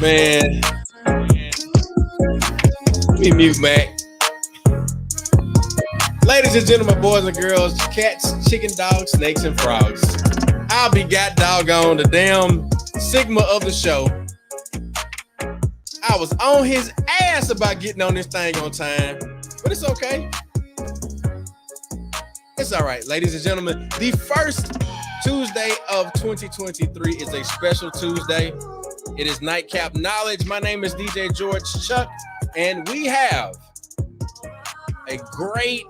Man, me mute, Mac. Ladies and gentlemen, boys and girls, cats, chicken, dogs, snakes, and frogs. I'll be got doggone the damn Sigma of the show. I was on his ass about getting on this thing on time, but it's okay. It's all right, ladies and gentlemen. The first Tuesday of 2023 is a special Tuesday. It is Nightcap Knowledge. My name is DJ George Chuck, and we have a great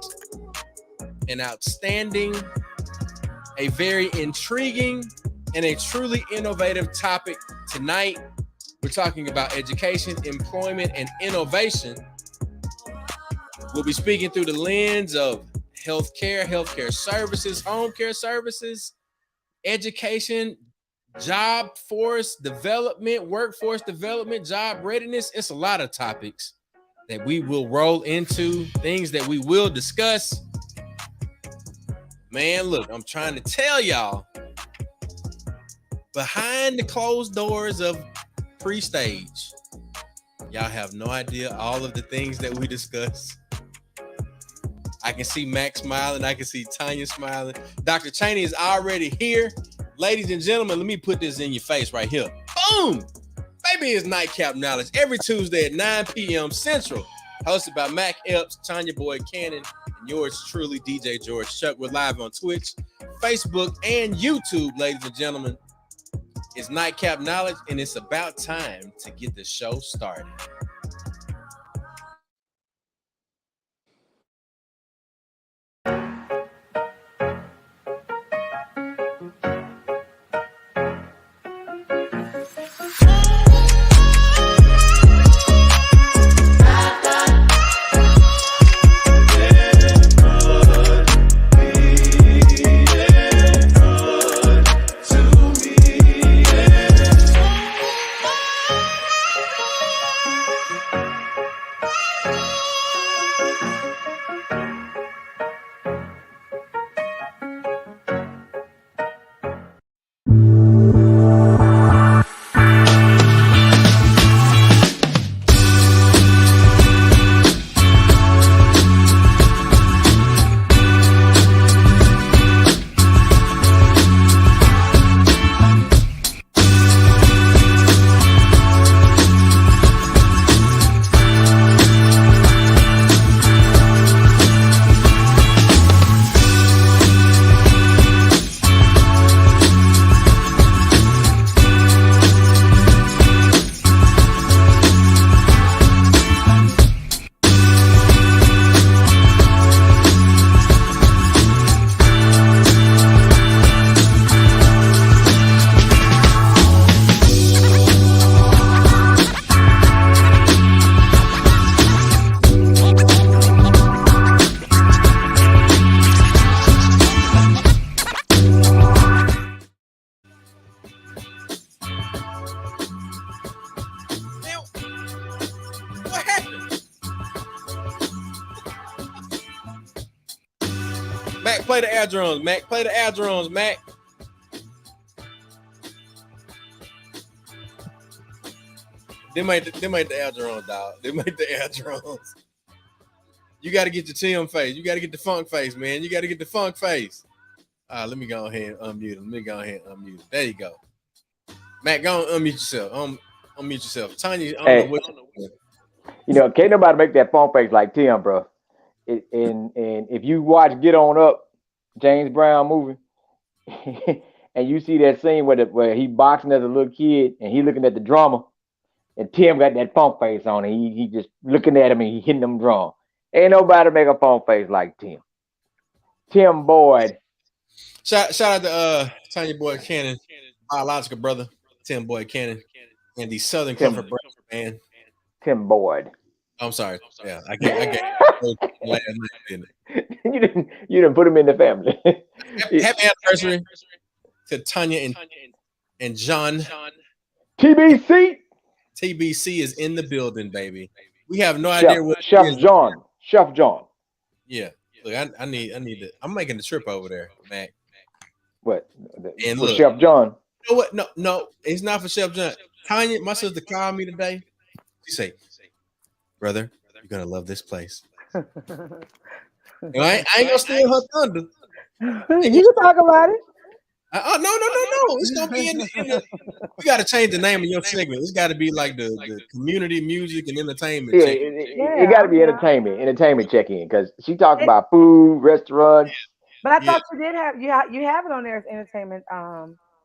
and outstanding, a very intriguing, and a truly innovative topic tonight. We're talking about education, employment, and innovation. We'll be speaking through the lens of healthcare services, home care services, education, job force development, workforce development, job readiness. It's a lot of topics that we will roll into, things that we will discuss. Man, look, I'm trying to tell y'all, behind the closed doors of pre-stage, y'all have no idea all of the things that we discuss. I can see Max smiling. I can see Tanya smiling. Dr. Chanay is already here. Ladies and gentlemen, let me put this in your face right here. Boom! Baby, it's Nightcap Knowledge every Tuesday at 9 p.m. Central. Hosted by Mac Epps, Tanya Boyd Cannon, and yours truly, DJ George Chuck. We're live on Twitch, Facebook, and YouTube, ladies and gentlemen. It's Nightcap Knowledge, and it's about time to get the show started. Mac, play the air drums. Mac, play the air drums, Mac. Them ain't the air drums, dog. Them ain't the air drums. You got to get your Tim face. You got to get the funk face, man. You got to get the funk face. Let me go ahead and unmute him. There you go. Mac, go and unmute yourself. Unmute yourself. Tanya, hey, you know, can't nobody make that funk face like Tim, bro. And if you watch Get On Up, James Brown movie, and you see that scene where he boxing as a little kid and he looking at the drummer, and Tim got that funk face on, and he just looking at him and he hitting them drum. Ain't nobody make a funk face like Tim. Tim Boyd. Shout out to Tanya Boyd Cannon, biological brother, Tim Boyd Cannon, and the Southern Comfort Brothers band. Tim Boyd. I'm sorry. Yeah, I get last night. You didn't put him in the family. Happy anniversary to Tanya and John. TBC. TBC is in the building, baby. We have no idea what Chef John. Chef John. Yeah. Look, I need to. I'm making the trip over there, Mac. What? And for look, Chef John. You know what? No, it's not for Chef John. Tanya, my sister called me today. She say, "Brother, you're gonna love this place." And I ain't gonna steal her thunder. I ain't You can talk about it. oh no! It's gonna be in the. We got to change the name of your segment. It's got to be like the community music and entertainment Yeah, check. it Yeah, got to be I'm entertainment check-in, because she talked it, about food, restaurants. but I Yeah, thought you did have you have it on there as entertainment.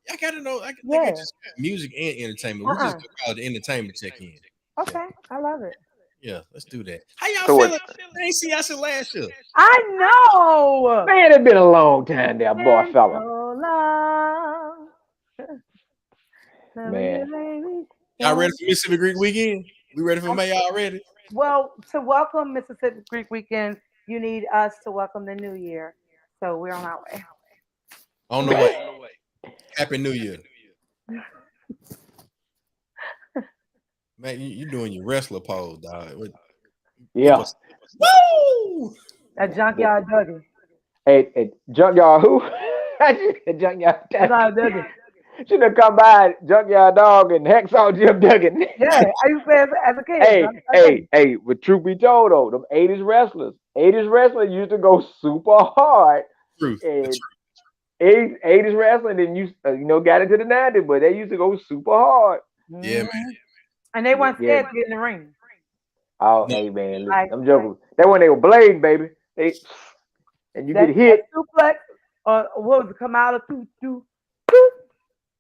I gotta know. I think I Yeah. just got music and entertainment. We just Uh-uh. gonna call it the entertainment check in. Yeah, Okay, I love it. yeah. Let's do that. How y'all So what? feeling? I ain't see y'all since last year. I know. Man, it's been a long time there, boy, Been fella. so long. Loving you, Man, baby. Y'all ready So for Mississippi Greek weekend? We ready for May already? well, to welcome Mississippi Greek Weekend, you need us to welcome the new year. So we're on our way. On the way. Happy New Year, man. You doing your wrestler pose, dog? Give yeah. us woo. A The, junkyard Dougie. hey, junkyard who? Junkyard. Junkyard Dougie. Should have come by Junkyard Dog and Hacksaw Jim Duggan. Yeah, I used to say as a kid, Hey, junkyard hey, Dougie. hey, but truth be told though, them 80s wrestlers used to go super hard. Truth, the And truth. 80s wrestling, then got into the 90s, but they used to go super hard. Yeah, man. Hmm. And they Yeah, weren't yeah. scared to get in the ring. Oh, No, hey man, look, Like them jokers. That when they were blading, baby. They and you get that hit. suplex or what was it, Kamala, two,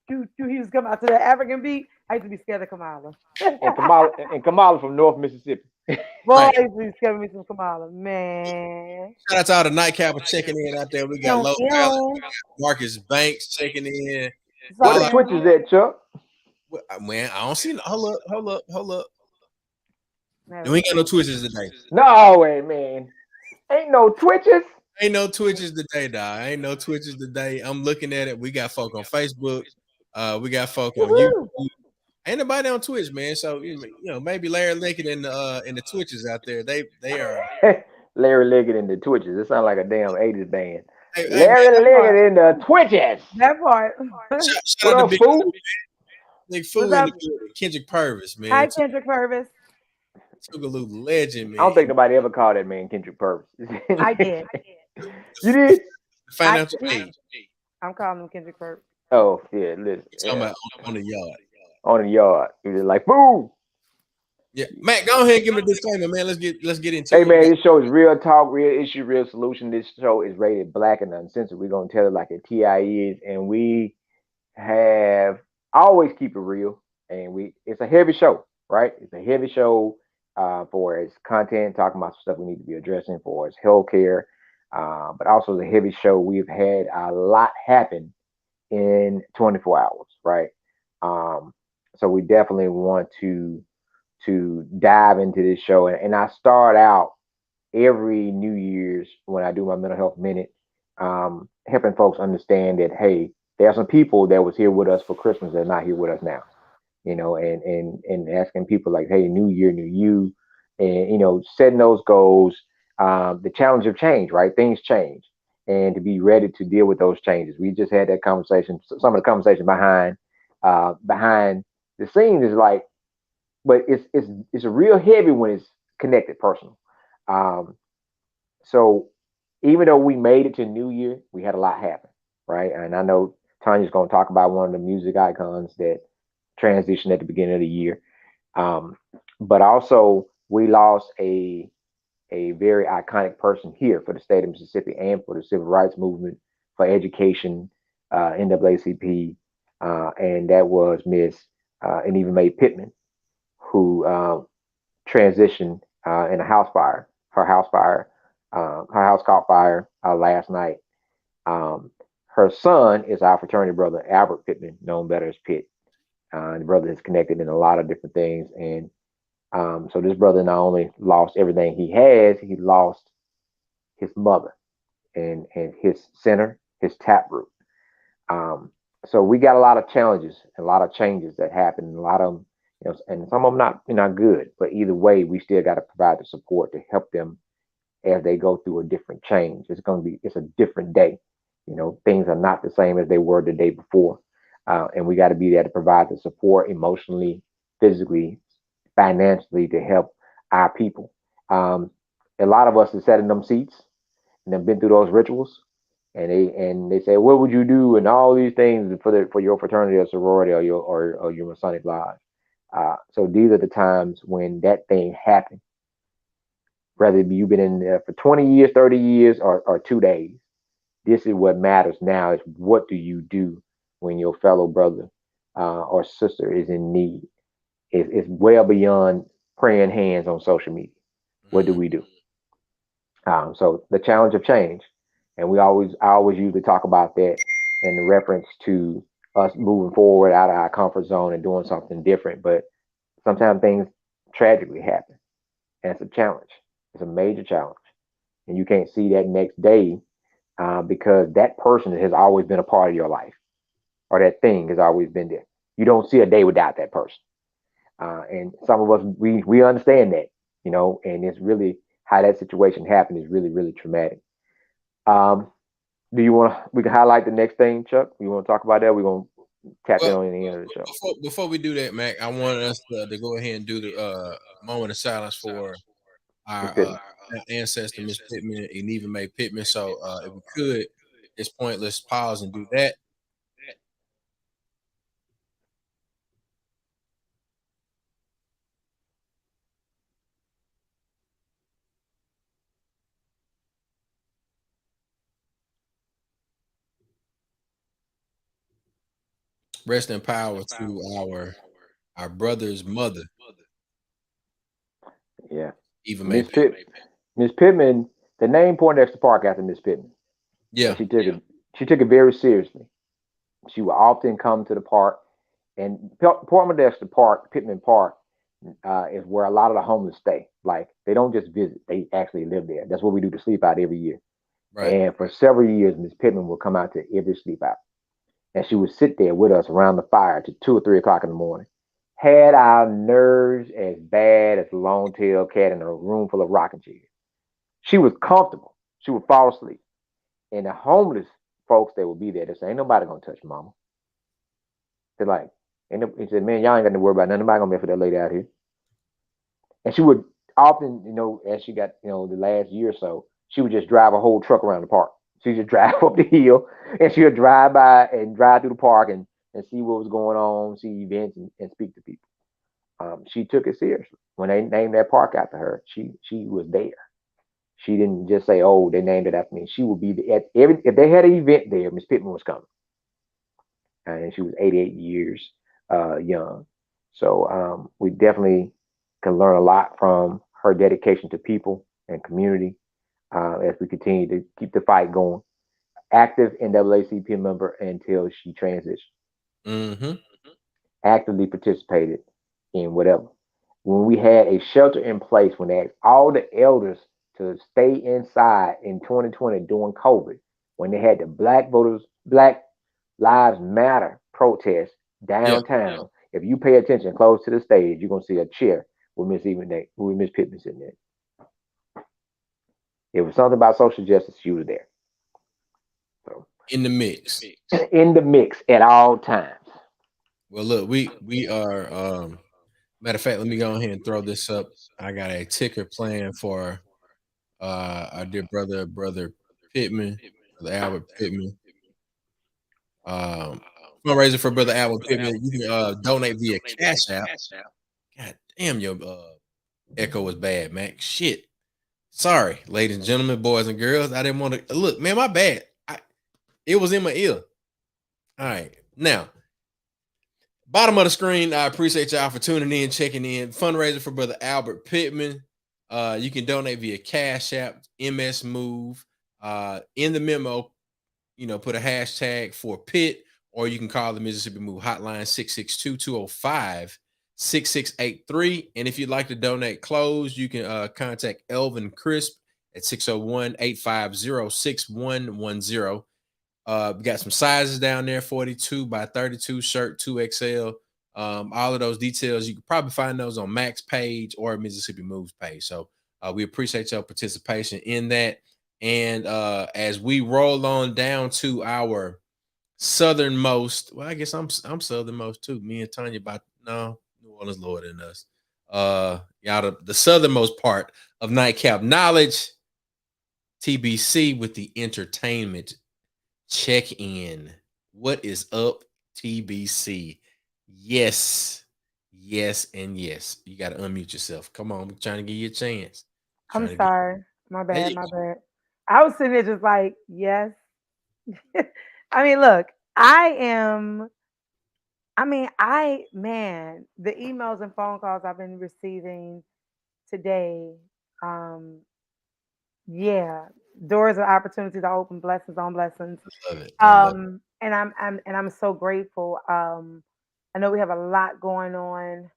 he was coming out to that African beat. I used to be scared of Kamala. And Kamala from North Mississippi. Boy, right. I used to be scared of me some Kamala. Man. Shout out to all the nightcappers checking in out there. We got Ew, Low Valley, ew. Marcus Banks checking in. What's What up, All the our twitches man? at, Chuck? man, I don't see. Hold up. Never We ain't got no mind. twitches today. No way, man. Ain't no twitches. Ain't no twitches today, dog. Ain't no twitches today. I'm looking at it. We got folk on Facebook. We got folk on Woohoo. YouTube. Ain't nobody on Twitch, man. So maybe Larry Lincoln and the Twitches out there. They are. Larry Leggett and the Twitches. It sounds like a damn 80s band. Hey man, Larry That part. Leggett and the Twitches. That part. shout What out to up, fool? Big What's Foo in up? the building. Kendrick Purvis, man. Hi, Kendrick Purvis. Tougaloo legend, I man. don't think nobody ever called that man Kendrick Purvis. I did. You did? The I financial aid. I'm calling him Kendrick Purvis. Oh, yeah, listen. You talking Yeah. about on the yard. On the yard. He was like, fool. Yeah, Matt, go ahead and give me a disclaimer, man. Let's get Hey into it. man, this show is real talk, real issue, real solution. This show is rated black and uncensored. We're gonna tell it like a TI is, and we have always keep it real. And it's a heavy show, right? It's a heavy show for its content, talking about stuff we need to be addressing for its healthcare, but also it's a heavy show. We've had a lot happen in 24 hours, right? Um, so we definitely want to dive into this show, and I start out every New Year's when I do my mental health minute, helping folks understand that hey, there are some people that was here with us for Christmas that are not here with us now. And asking people like, hey, New Year, New You, and setting those goals. The challenge of change, right? Things change, and to be ready to deal with those changes. We just had that conversation. Some of the conversation behind the scenes is like, but it's a real heavy when it's connected personal. Um, so even though we made it to New Year, we had a lot happen, right? And I know Tanya's going to talk about one of the music icons that transitioned at the beginning of the year. Um, but also we lost a very iconic person here for the state of Mississippi and for the civil rights movement, for education, NAACP, and that was Miss and even Mae Pittman, who transitioned in a house fire. Her house caught fire last night. Um, Her son is our fraternity brother, Albert Pittman, known better as Pitt. The brother is connected in a lot of different things. And so this brother not only lost everything he has, he lost his mother and his center, his taproot. Um, so we got a lot of challenges, a lot of changes that happen, and a lot of them, and some of them not good. But either way, we still got to provide the support to help them as they go through a different change. It's a different day. Things are not the same as they were the day before. And we got to be there to provide the support emotionally, physically, financially to help our people. Um, a lot of us have sat in them seats and have been through those rituals, and they say, "What would you do?" and all these things for your fraternity or sorority or your Masonic lodge. So these are the times when that thing happened. Whether you've been in there for 20 years, 30 years, or 2 days, this is what matters now: is what do you do when your fellow brother or sister is in need? It's well beyond praying hands on social media. What do Mm. we do? So the challenge of change, and I always usually talk about that in reference to us moving forward out of our comfort zone and doing something different. But sometimes things tragically happen, and it's a challenge. It's a major challenge, and you can't see that next day because that person has always been a part of your life, or that thing has always been there. You don't see a day without that person. And some of us we understand that, and it's really how that situation happened is really really traumatic. Um, do you want to? We can highlight the next thing, Chuck. You want to talk about that? We're gonna tap in Well, on the end of the show. before we do that, Mac, I want us to go ahead and do the moment of silence for Miss our Pittman. ancestor, Miss Pittman, and even May Pittman. So, if we could, at this point, let's pause and do that. Rest in power to our brother's mother, Yeah, even May Miss Pittman. Pitt, Miss Pittman. The name Poindexter Park after Miss Pittman, and Yeah, she took it very seriously. She would often come to the park, and Poindexter Park, Pittman Park, is where a lot of the homeless stay. Like they don't just visit; they actually live there. That's what we do to sleep out every year. right. And for several years, Miss Pittman would come out to every sleep out, and she would sit there with us around the fire to 2 or 3 o'clock in the morning. Had our nerves as bad as a long-tailed cat in a room full of rocking chairs. She was comfortable. She would fall asleep, and the homeless folks that would be there, they say, "Ain't nobody gonna touch Mama." They're like, he said, "Man, y'all ain't got to worry about nothing. Nobody gonna mess with that lady out here." And she would often, as she got, the last year or so, she would just drive a whole truck around the park. She just drive up the hill, and she would drive by and drive through the park and see what was going on, see events, and speak to people. She took it seriously. When they named that park after her, she was there. She didn't just say, "Oh, they named it after me." She would be at every if they had an event there, Miss Pittman was coming, and she was 88 years young. So we definitely can learn a lot from her dedication to people and community as we continue to keep the fight going. Active NAACP member until she transitioned. Mm-hmm. Actively participated in whatever. When we had a shelter in place, when they asked all the elders to stay inside in 2020 during COVID, when they had the Black Lives Matter protest Yeah. downtown, if you pay attention close to the stage, you're gonna see a chair with Miss Pittman sitting there. It was something about social justice. She was there, so In the mix. in the mix at all times. Well, look, we are. Matter of fact, let me go ahead and throw this up. I got a ticker plan for our dear brother Pittman, brother Albert Pittman. Um, fundraiser for brother Albert Pittman. You can donate via Cash App. God damn, your echo was bad, man. Shit. Sorry, ladies and gentlemen, boys and girls. I didn't want to look, man. My bad. It was in my ear. All right, now bottom of the screen. I appreciate y'all for tuning in, checking in. Fundraiser for brother Albert Pittman. You can donate via Cash App, MS Move. In the memo, put a hashtag for Pitt, or you can call the Mississippi Move hotline 662-205-6683. And if you'd like to donate clothes, you can contact Elvin Crisp at 601-850-6110. We got some sizes down there, 42 by 32 shirt, 2XL. All of those details, you can probably find those on Mac's page or Mississippi Moves page. So we appreciate your participation in that. And as we roll on down to our southernmost. Well, I guess I'm southernmost too. Me and Tanya about no New Orleans lower than us. Y'all the southernmost part of Nightcap Knowledge. TBC with the entertainment check in. What is up, TBC? Yes, yes, and yes. You got to unmute yourself. Come on, I'm trying to give you a chance. I'm Trying to get sorry. My there. bad. You My bad. I was sitting there just like, yes. I mean, look, I am. I mean, man, the emails and phone calls I've been receiving today, um, yeah, doors of opportunity to open, blessings on blessings. love it. I love it. And I'm so grateful. I know we have a lot going on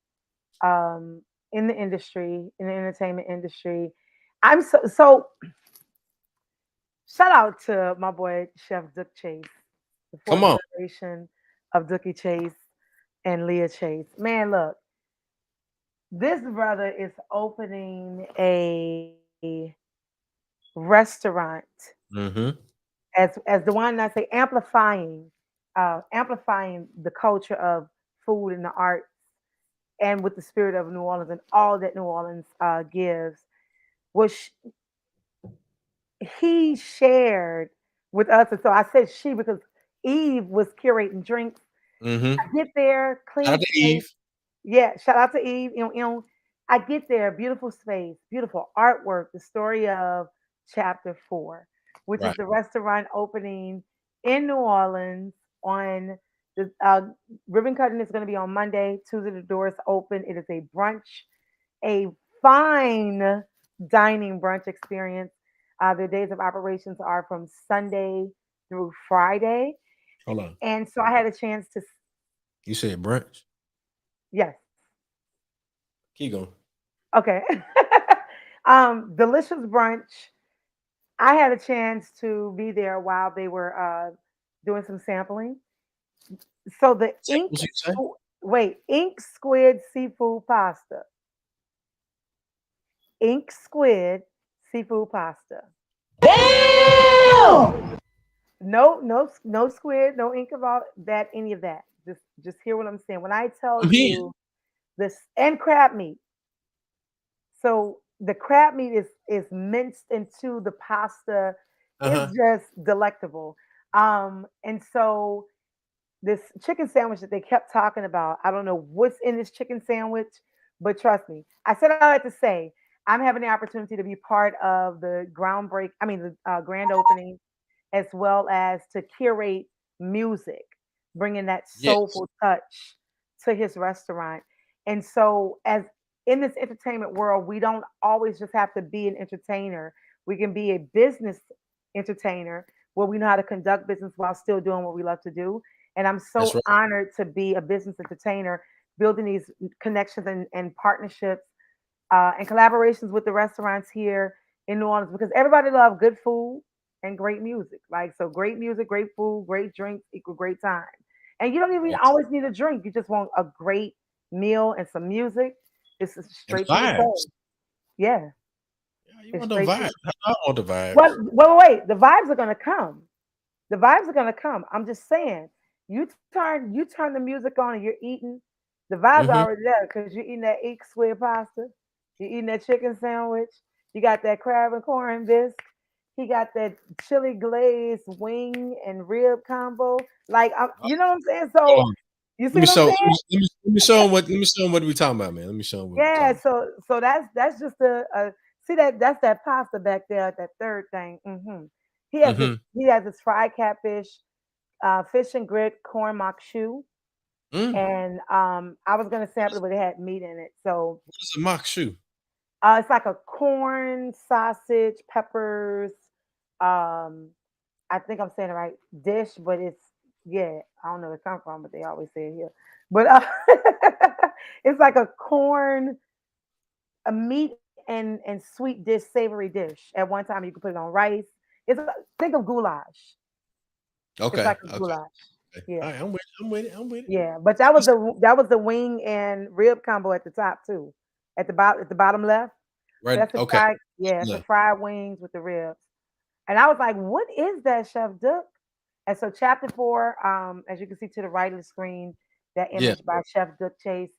um in the industry, in the entertainment industry. I'm so shout out to my boy Chef Duke Chase, the Come fourth on. generation of Dookie Chase and Leah Chase. Man, look, this brother is opening a restaurant Mm-hmm. as the one that say amplifying the culture of food and the arts and with the spirit of New Orleans and all that New Orleans gives, which he shared with us. And so I said she because Eve was curating drinks. Mm-hmm. I get there, Shout clean out to space. Eve. Yeah, shout out to Eve. I get there, beautiful space, beautiful artwork. The story of chapter 4, which is Right. the restaurant opening in New Orleans on the ribbon cutting is going to be on Monday. Tuesday, the doors open. It is a brunch, a fine dining brunch experience. The days of operations are from Sunday through Friday. Hold on. And so I had a chance to, You said brunch. yes, Keep going. okay. Delicious brunch. I had a chance to be there while they were doing some sampling. So the What you say? ink squid seafood pasta, ink squid seafood pasta. Damn. No squid, no ink of all that, any of that. Just hear what I'm saying. When I tell I'm here. you this, and crab meat. So the crab meat is minced into the pasta. It's Uh-huh. just delectable. And so this chicken sandwich that they kept talking about, I don't know what's in this chicken sandwich, but trust me, I said all that to say I'm having the opportunity to be part of the the grand opening, as well as to curate music, bringing that Yes. soulful touch to his restaurant. And so, as in this entertainment world, we don't always just have to be an entertainer. We can be a business entertainer where we know how to conduct business while still doing what we love to do. And I'm That's so right. honored to be a business entertainer, building these connections and partnerships and collaborations with the restaurants here in New Orleans because everybody loves good food and great music. Like, so great music, great food, great drinks equal great time. And you don't even Yes. always need a drink. You just want a great meal and some music. This is And straight to the vibes. soul. Yeah, Yeah, you it's want them straight vibes. to. I want the Well, vibes. wait. The vibes are gonna come. The vibes are gonna come. I'm just saying. You turn the music on and you're eating. The vibes are Mm-hmm. already there because you're eating that egg square pasta. You're eating that chicken sandwich. You got that crab and corn bisque. He got that chili glazed wing and rib combo. Like, you know what I'm saying? Hold So on. you Let see me what I'm show. saying? Let me show him what. Let me show him what we talking about, man. Let me show him what we Yeah. talking So that's just a see that's that pasta back there, that third thing. about. Mm-hmm. He has this fried catfish, fish and grit, corn mac choux, Mm. and I was gonna sample it, but it had meat in it. So What is a mock shoe? it's like a corn, sausage, peppers. Um, I think I'm saying the right dish, but it's yeah, I don't know where it come from, but they always say it here. But it's like a corn, a meat and sweet dish, savory dish. At one time, you can put it on rice. Think of goulash. It's Okay. like a Okay. goulash. Okay. Yeah. All right. I'm with it. I'm with it. I'm with it. Yeah, but that was the wing and rib combo at the top too, at the bottom left. So Right. that's the Okay. fried, yeah, it's the Left. fried wings with the ribs. And I was like, "What is that, Chef Duck?" And so chapter 4, as you can see to the right of the screen, that Yeah. image by Chef Duck Chase,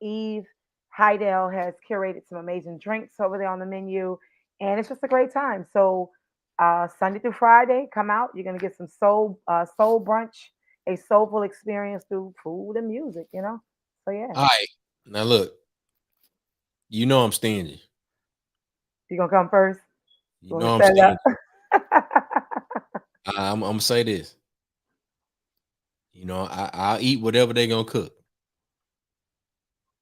Eve Heidel has curated some amazing drinks over there on the menu, and it's just a great time. So Sunday through Friday, come out. You're gonna get some soul brunch, a soulful experience through food and music. So yeah, All right. Now look, you know I'm stingy. you gonna come first? You You want me know to I'm set it stingy. up? I'm gonna say this. I'll eat whatever they gonna cook.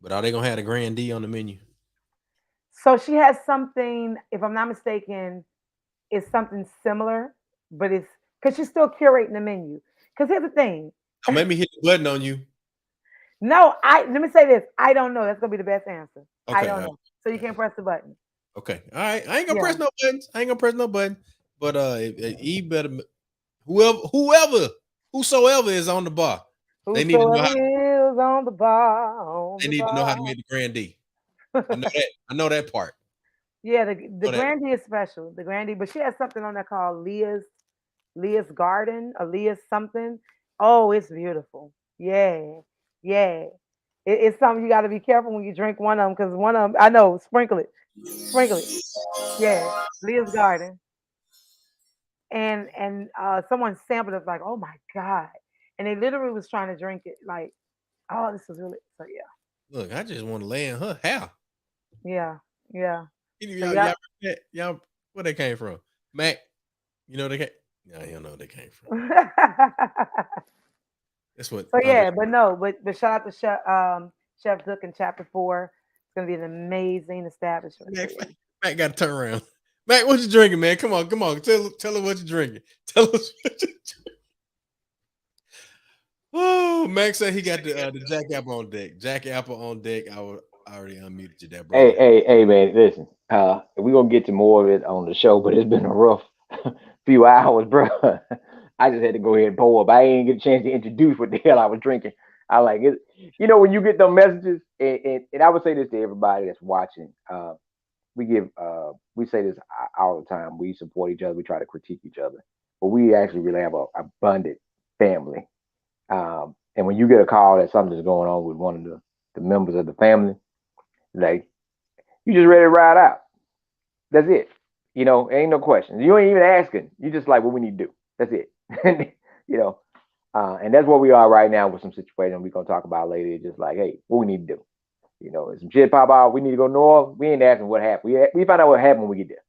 But are they gonna have the Grand D on the menu? So she has something, if I'm not mistaken, it's something similar, but it's because she's still curating the menu. Because here's the thing. Now make me hit the button on you. No, let me say this. I don't know. That's gonna be the best answer. I Okay, don't know. So you okay, can't press the button. okay. All right. I ain't gonna Yeah. press no buttons. I ain't gonna press no button. But he better whosoever is on the bar, they need to know how Whosoever is on the bar, on they the need to know how to bar. make the Grand D. I know that. I know that part. Yeah, the I know that. Grandy is special. The Grandy, but she has something on there called Leah's Garden or Leah's something. Oh, it's beautiful. Yeah, yeah. It's something you got to be careful when you drink one of them because one of them, I know, sprinkle it. Yeah, Leah's Garden. And someone sampled it like, oh my god, and they literally was trying to drink it like, oh, this was really so yeah, Look, I just want to lay in her hair. yeah, yeah. So Y'all, yeah. where they came from? Mac, you know they came. Yeah, you don't know where they came from. That's what So Andre. yeah, but no, but shout out to Chef Duck in chapter 4. It's gonna be an amazing establishment for Mac, you. Mac got to turn around. Mac, what you drinking, man? Come on. Tell her what you drinking. Tell us what you drinking. Oh, Mac said he got the Jack Apple on deck. Jack Apple on deck. I already unmuted you there, brother. Hey, man, listen. We're gonna get to more of it on the show, but it's been a rough few hours, bro. I just had to go ahead and pull up. I ain't get a chance to introduce what the hell I was drinking. I like it. When you get them messages, and I would say this to everybody that's watching. We say this all the time. We support each other. We try to critique each other, but we actually really have a abundant family. And when you get a call that something's going on with one of the members of the family, like you just ready to ride out. That's it. Ain't no questions. You ain't even asking. You just like what we need to do. That's it. you know, and that's where we are right now with some situation we're gonna talk about later. It's just like, hey, what we need to do. If some shit pop out, we need to go north. We ain't asking what happened. We find out what happened when we get there.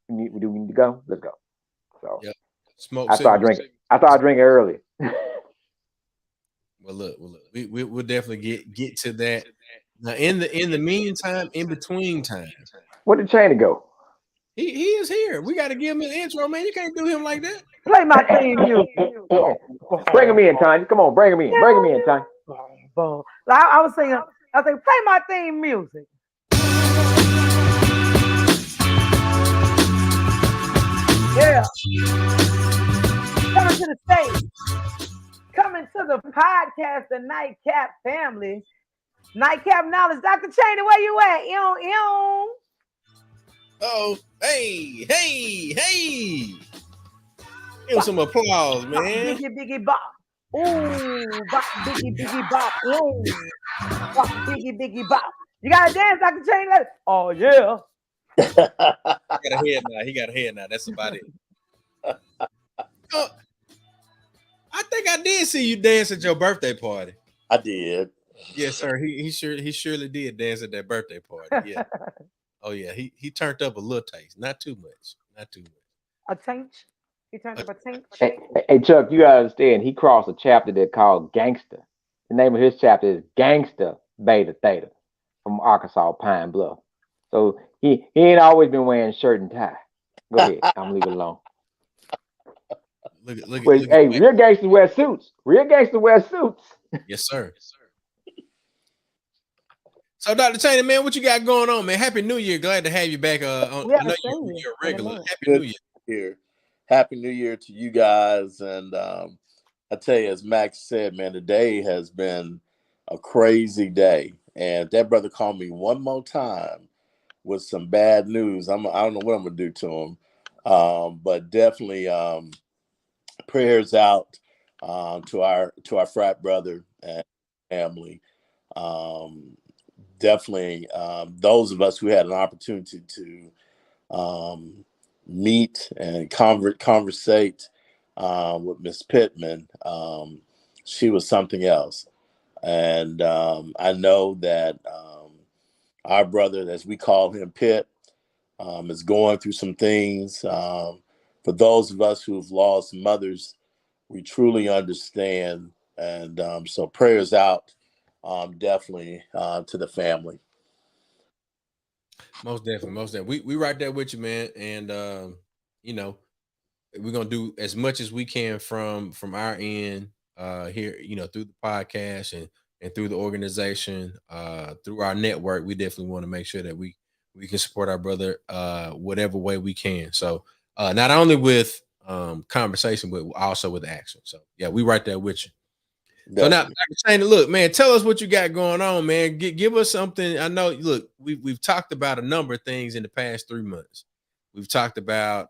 We need to go. Let's go. So Yep. Smoke. I started drinking. I started drinking early. Well, look. We'll definitely get to that. Now, in the meantime, in between time, Where did Chanay go? he is here. We got to give him an intro, man. You can't do him like that. Play my theme music. Bring him in, Tanya. Come on, bring him in. Bring him in, Tanya. I was singing. I was like, play my theme music. Yeah. Coming to the stage. Coming to the podcast, the Nightcap family. Nightcap Knowledge. Dr. Chanay, where you at? Ew. Oh, hey. Give him some applause, man. Biggie bop. Ooh, bop, biggie bop. Ooh, bop, biggie bop. You gotta dance, Dr. Chanay. Oh yeah. He got a head now. That's about it. I think I did see you dance at your birthday party. I did. Yes, sir. He surely did dance at that birthday party. Yeah. Oh yeah. He turned up a little taste, not too much. A tinch. He turned up a tinch. Hey, Chuck, you gotta understand. He crossed a chapter that called Gangster. The name of his chapter is Gangster Beta Theta from Arkansas Pine Bluff. So he ain't always been wearing shirt and tie. Go ahead. I'm leave it alone. Look Hey, real gangsters wear suits. Yes, sir. So, Dr. Chanay, man, what you got going on, man? Happy New Year. Glad to have you back. I know you're a regular. Happy New Year. Happy New Year to you guys. And I tell you, as Max said, man, today has been a crazy day. And if that brother called me one more time with some bad news, I don't know what I'm going to do to him. But definitely prayers out to our frat brother and family. Um, Definitely, those of us who had an opportunity to meet and conversate with Miss Pittman, she was something else. And I know that our brother, as we call him, Pitt, is going through some things. For those of us who've lost mothers, we truly understand. And so prayers out definitely to the family. Most definitely, most definitely. We right there with you, man. And you know, we're gonna do as much as we can from our end here, through the podcast and through the organization, through our network. We definitely want to make sure that we can support our brother whatever way we can. So not only with conversation, but also with action. So yeah, we right there with you. So now, Definitely. Dr. Chanay, look, man, tell us what you got going on, man. Give us something. I know, look, we've talked about a number of things in the past 3 months. We've talked about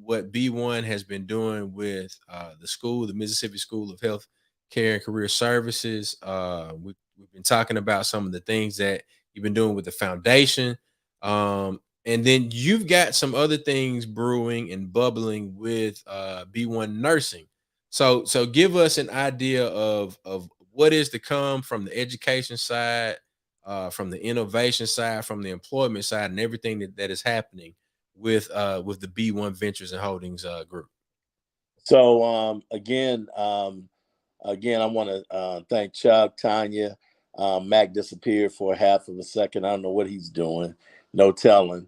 what B1 has been doing with the school, the Mississippi School of Health Care and Career Services. We've been talking about some of the things that you've been doing with the foundation. And then you've got some other things brewing and bubbling with B1 Nursing. So give us an idea of what is to come from the education side, from the innovation side, from the employment side, and everything that is happening with the B1 Ventures and Holdings group. So again, I want to thank Chuck, Tanya. Mac disappeared for half of a second. I don't know what he's doing. No telling.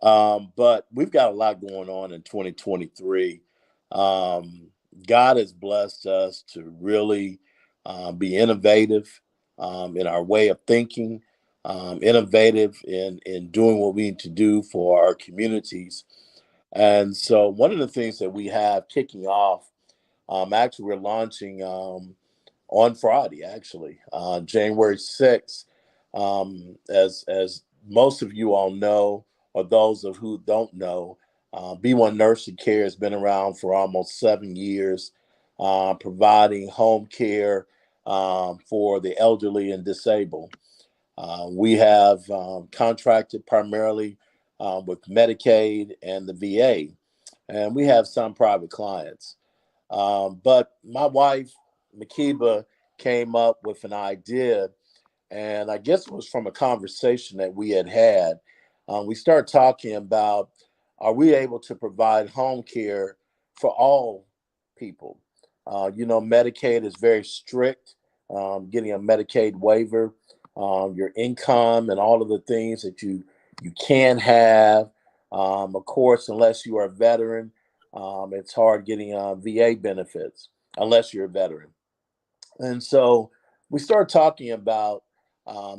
But we've got a lot going on in 2023. God has blessed us to really be innovative in our way of thinking, innovative in doing what we need to do for our communities. And so, one of the things that we have kicking off, actually, we're launching on Friday, actually, January 6th. As most of you all know, or those of who don't know, B1 Nursing Care has been around for almost 7 years, providing home care for the elderly and disabled. We have contracted primarily with Medicaid and the VA, and we have some private clients. But my wife, Makiba, came up with an idea, and I guess it was from a conversation that we had had. We started talking about, are we able to provide home care for all people? Medicaid is very strict, getting a Medicaid waiver, your income and all of the things that you can have. Of course, unless you are a veteran, it's hard getting VA benefits unless you're a veteran. And so we start talking about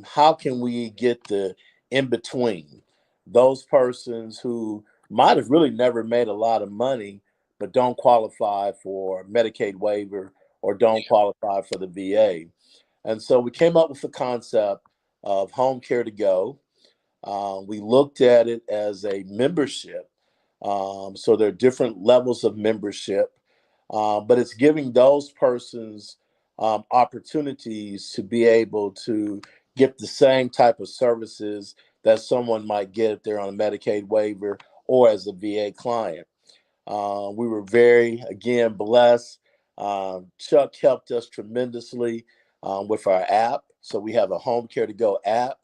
how can we get the in between those persons who might have really never made a lot of money but don't qualify for Medicaid waiver or don't qualify for the VA. And so we came up with the concept of home care to go. We looked at it as a membership. So there are different levels of membership, but it's giving those persons opportunities to be able to get the same type of services that someone might get if they're on a Medicaid waiver or as a VA client. We were very, again, blessed. Chuck helped us tremendously with our app. So we have a Home Care to Go app.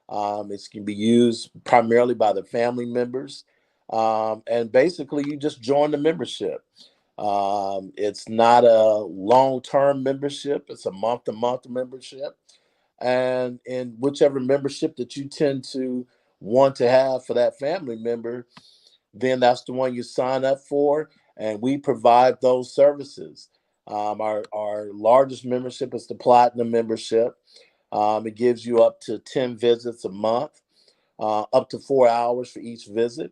It can be used primarily by the family members. And basically, you just join the membership. It's not a long-term membership. It's a month-to-month membership. And in whichever membership that you tend to want to have for that family member, then that's the one you sign up for, and we provide those services. Our largest membership is the Platinum membership. It gives you up to 10 visits a month, up to 4 hours for each visit.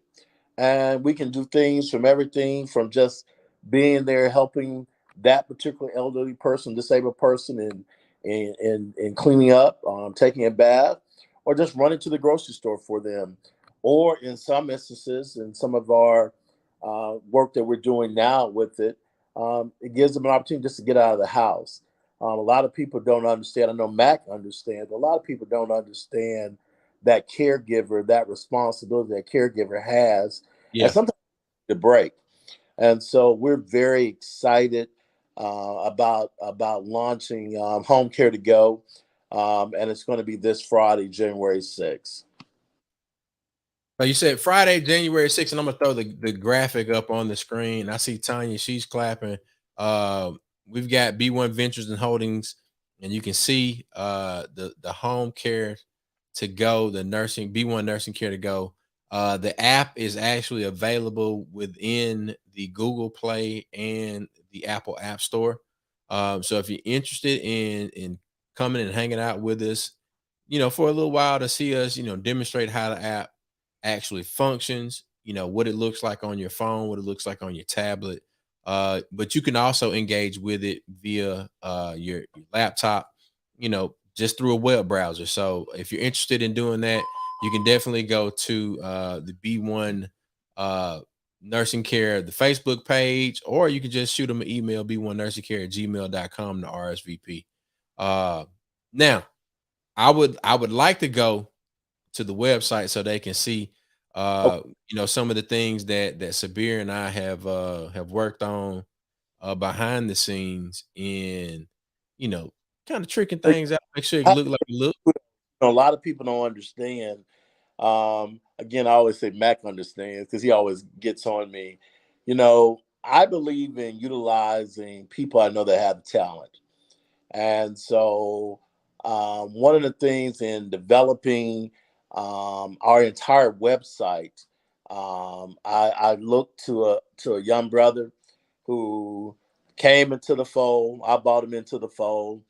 And we can do things from everything from just being there helping that particular elderly person, disabled person, in cleaning up, taking a bath, or just running to the grocery store for them. Or in some instances, in some of our work that we're doing now with it, it gives them an opportunity just to get out of the house. A lot of people don't understand. I know Mac understands, but a lot of people don't understand that caregiver, that responsibility that caregiver has, and Yeah. sometimes the break. And so we're very excited about launching Home Care to Go, and it's going to be this Friday, January 6th. So you said Friday, January 6th, and I'm gonna throw the graphic up on the screen. I see Tanya, she's clapping. We've got B1 Ventures and Holdings, and you can see the home care to go, the nursing B1 nursing care to go. The app is actually available within the Google Play and the Apple App Store. So if you're interested in coming and hanging out with us, for a little while to see us, demonstrate how the app actually functions, what it looks like on your phone, what it looks like on your tablet. But you can also engage with it via your laptop, just through a web browser. So if you're interested in doing that, you can definitely go to the B1 Nursing Care, the Facebook page, or you can just shoot them an email, b1nursingcare@gmail.com to RSVP. Now, I would like to go to the website so they can see some of the things that Sabir and I have worked on behind the scenes in you know kind of tricking things out, make sure it look like it look. A lot of people don't understand. Again, I always say Mac understands because he always gets on me. I believe in utilizing people I know that have talent. And so, one of the things in developing our entire website, I looked to a young brother who came into the fold. I brought him into the fold,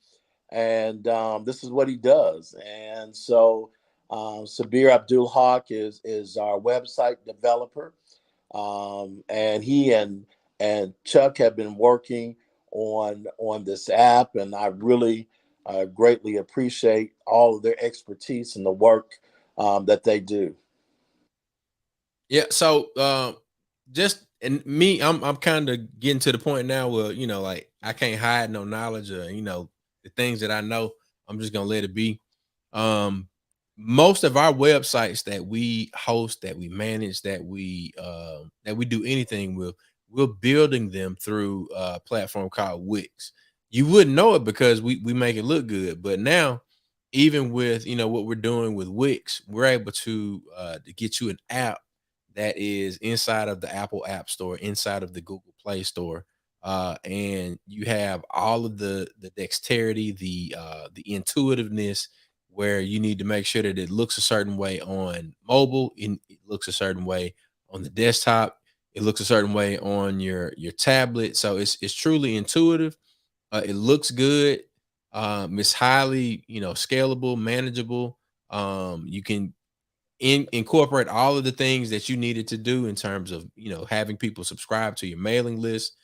and this is what he does. And so, Sabir Abdul Haq is our website developer, and he and Chuck have been working on this app, and I really greatly appreciate all of their expertise and the work that they do. Yeah, so just and me, I'm kind of getting to the point now where like I can't hide no knowledge or the things that I know. I'm just gonna let it be. Um, Most of our websites that we host, that we manage, that we do anything with, we're building them through a platform called Wix. You wouldn't know it because we make it look good, but now even with what we're doing with Wix, we're able to get you an app that is inside of the Apple App Store, inside of the Google Play Store, and you have all of the dexterity, the intuitiveness, where you need to make sure that it looks a certain way on mobile, and it looks a certain way on the desktop, it looks a certain way on your tablet. So it's truly intuitive. It looks good. It's highly scalable, manageable. You can incorporate all of the things that you needed to do in terms of having people subscribe to your mailing list,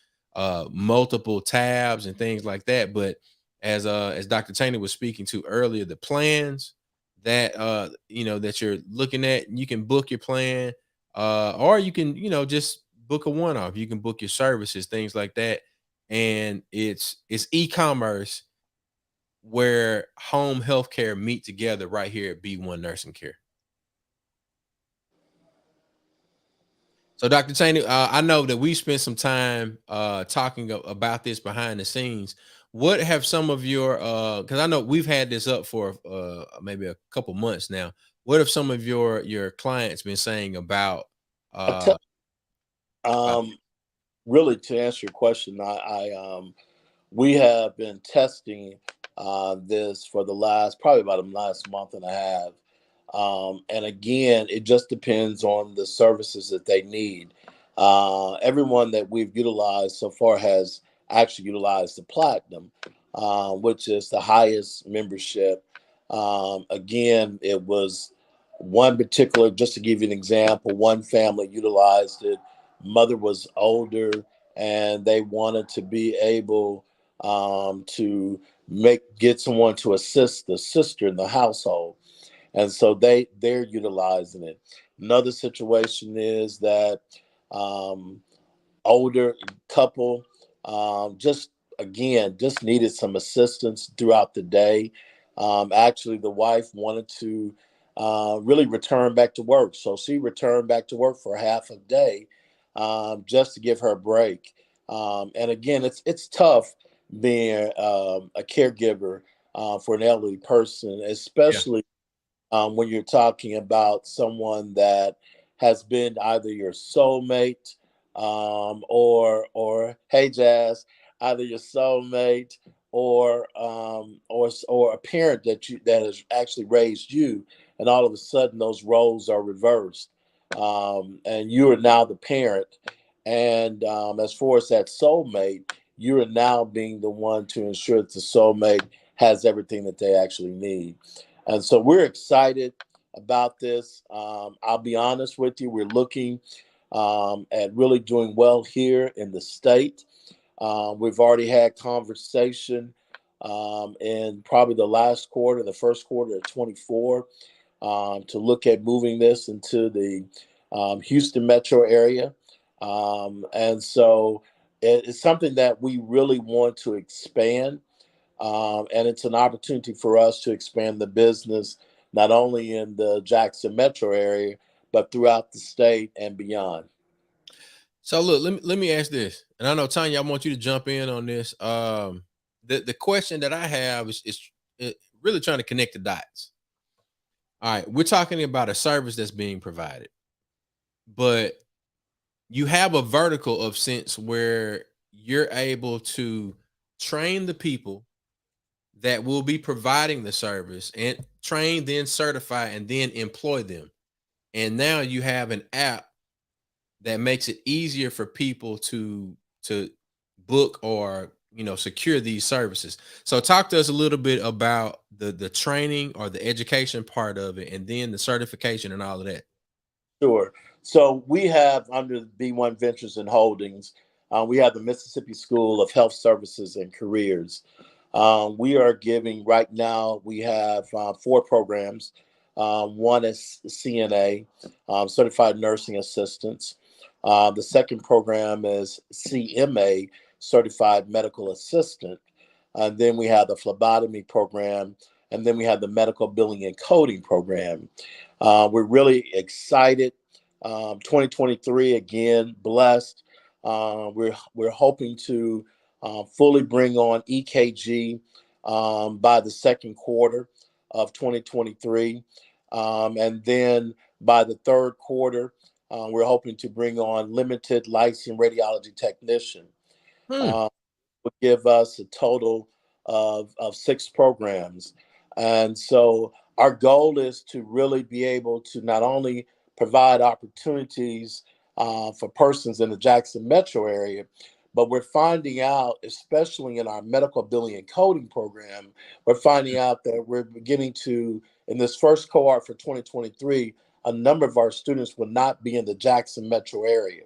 multiple tabs and things like that. But as Dr. Chaney was speaking to earlier, the plans that that you're looking at, you can book your plan, or you can just book a one-off. You can book your services, things like that. And it's e-commerce where home healthcare meet together right here at B1 Nursing Care. So, Dr. Cheney, I know that we spent some time talking about this behind the scenes. What have some of your because I know we've had this up for maybe a couple months now. What have some of your clients been saying about I tell, about um, really, to answer your question, we have been testing this for the last probably about the last month and a half. And again, it just depends on the services that they need. Everyone that we've utilized so far has actually utilized the Platinum, which is the highest membership. Again, it was one particular, just to give you an example, one family utilized it. Mother was older, and they wanted to be able to get someone to assist the sister in the household, and so they're utilizing it. Another situation is that um, older couple just again, just needed some assistance throughout the day. Actually, the wife wanted to really return back to work, so she returned back to work for half a day, just to give her a break. And again, it's tough being a caregiver for an elderly person, Yeah. especially when you're talking about someone that has been either your soulmate, or hey Jazz, either your soulmate or a parent that has actually raised you, and all of a sudden those roles are reversed, and you are now the parent, and as far as that soulmate, you are now being the one to ensure that the soulmate has everything that they actually need. And so we're excited about this. I'll be honest with you, we're looking at really doing well here in the state. We've already had conversation in probably the last quarter, the first quarter of 24, to look at moving this into the Houston metro area. And so it's something that we really want to expand, and it's an opportunity for us to expand the business not only in the Jackson metro area, but throughout the state and beyond. So look, let me ask this, and I know Tanya, I want you to jump in on this. The question that I have is really trying to connect the dots. All right, we're talking about a service that's being provided, but you have a vertical of sense where you're able to train the people that will be providing the service and train, then certify, and then employ them. And now you have an app that makes it easier for people to book or secure these services. So talk to us a little bit about the training or the education part of it, and then the certification and all of that. Sure. So we have under B1 Ventures and Holdings, we have the Mississippi School of Health Services and Careers. We are giving right now, we have four programs. One is CNA, Certified Nursing Assistants. The second program is CMA, Certified Medical Assistant. And then we have the phlebotomy program, and then we have the medical billing and coding program. We're really excited. 2023 again, blessed. We're hoping to fully bring on EKG by the second quarter of 2023, and then by the third quarter, we're hoping to bring on limited licensed radiology technician. Hmm. Uh, would give us a total of six programs. And so our goal is to really be able to not only provide opportunities for persons in the Jackson metro area, but we're finding out, especially in our medical billing and coding program, we're finding out that we're beginning to, in this first cohort for 2023, a number of our students will not be in the Jackson metro area.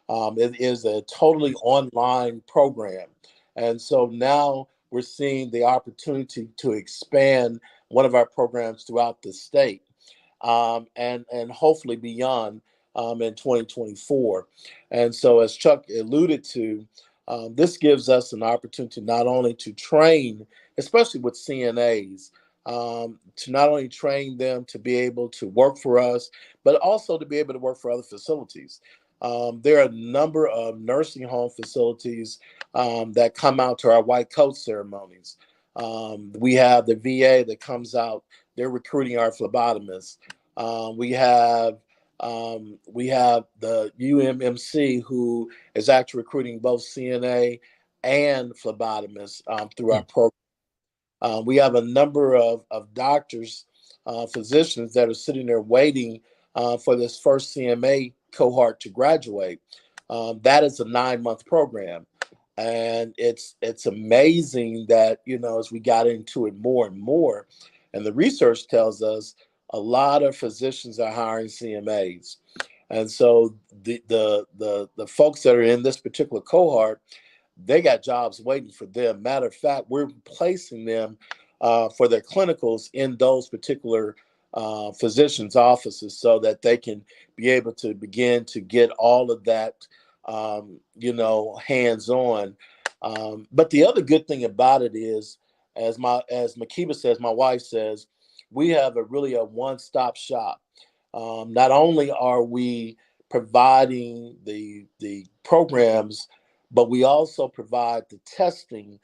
It is a totally online program. And so now we're seeing the opportunity to expand one of our programs throughout the state, and hopefully beyond in 2024. And so, as Chuck alluded to, this gives us an opportunity not only to train, especially with CNAs, to not only train them to be able to work for us, but also to be able to work for other facilities. There are a number of nursing home facilities that come out to our white coat ceremonies. We have the VA that comes out; they're recruiting our phlebotomists. We have the UMMC who is actually recruiting both CNA and phlebotomists through our program. We have a number of doctors, physicians that are sitting there waiting for this first CMA cohort to graduate. That is a 9-month program. And it's amazing that, as we got into it more and more, and the research tells us a lot of physicians are hiring CMAs. And so the folks that are in this particular cohort, they got jobs waiting for them. Matter of fact, we're placing them for their clinicals in those particular physicians' offices so that they can be able to begin to get all of that, hands on. But the other good thing about it is, as Makiba says, my wife says, we have a one-stop shop. Not only are we providing the programs, but we also provide the testing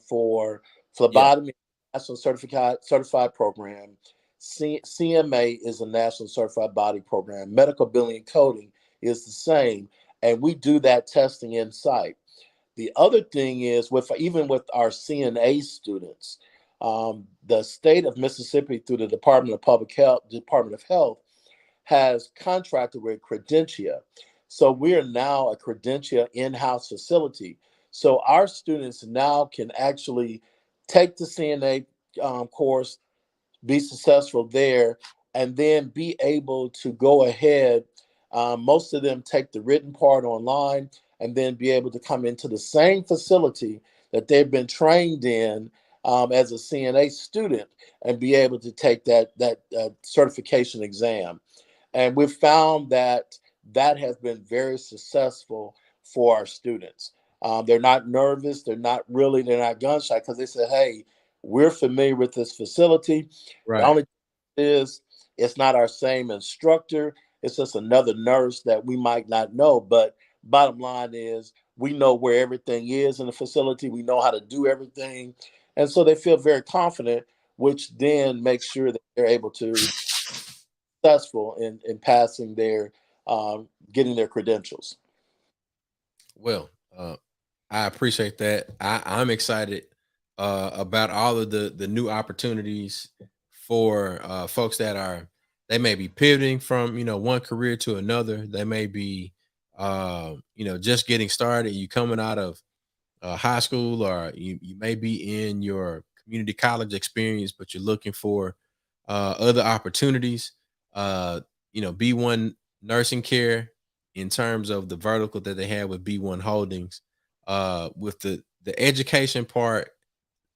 for Yeah. phlebotomy, national certified program. CMA is a national certified body program. Medical billing and coding is the same, and we do that testing in site. The other thing is, with even with our CNA students, the state of Mississippi, through the Department of Health, has contracted with Credentia. So we are now a Credentia in-house facility. So our students now can actually take the CNA course, be successful there, and then be able to go ahead. Most of them take the written part online and then be able to come into the same facility that they've been trained in as a CNA student and be able to take that certification exam. And we've found that that has been very successful for our students. They're not nervous. They're not gun shy because they said, hey, we're familiar with this facility. The Right. only thing is, it's not our same instructor. It's just another nurse that we might not know. But bottom line is, we know where everything is in the facility. We know how to do everything. And so they feel very confident, which then makes sure that they're able to successful in passing their getting their credentials. Well, I appreciate that. I'm excited about all of the new opportunities for folks that are they may be pivoting from one career to another. They may be just getting started. You coming out of high school, or you may be in your community college experience, but you're looking for other opportunities. Uh, B1 nursing care, in terms of the vertical that they have with B1 Holdings, with the education part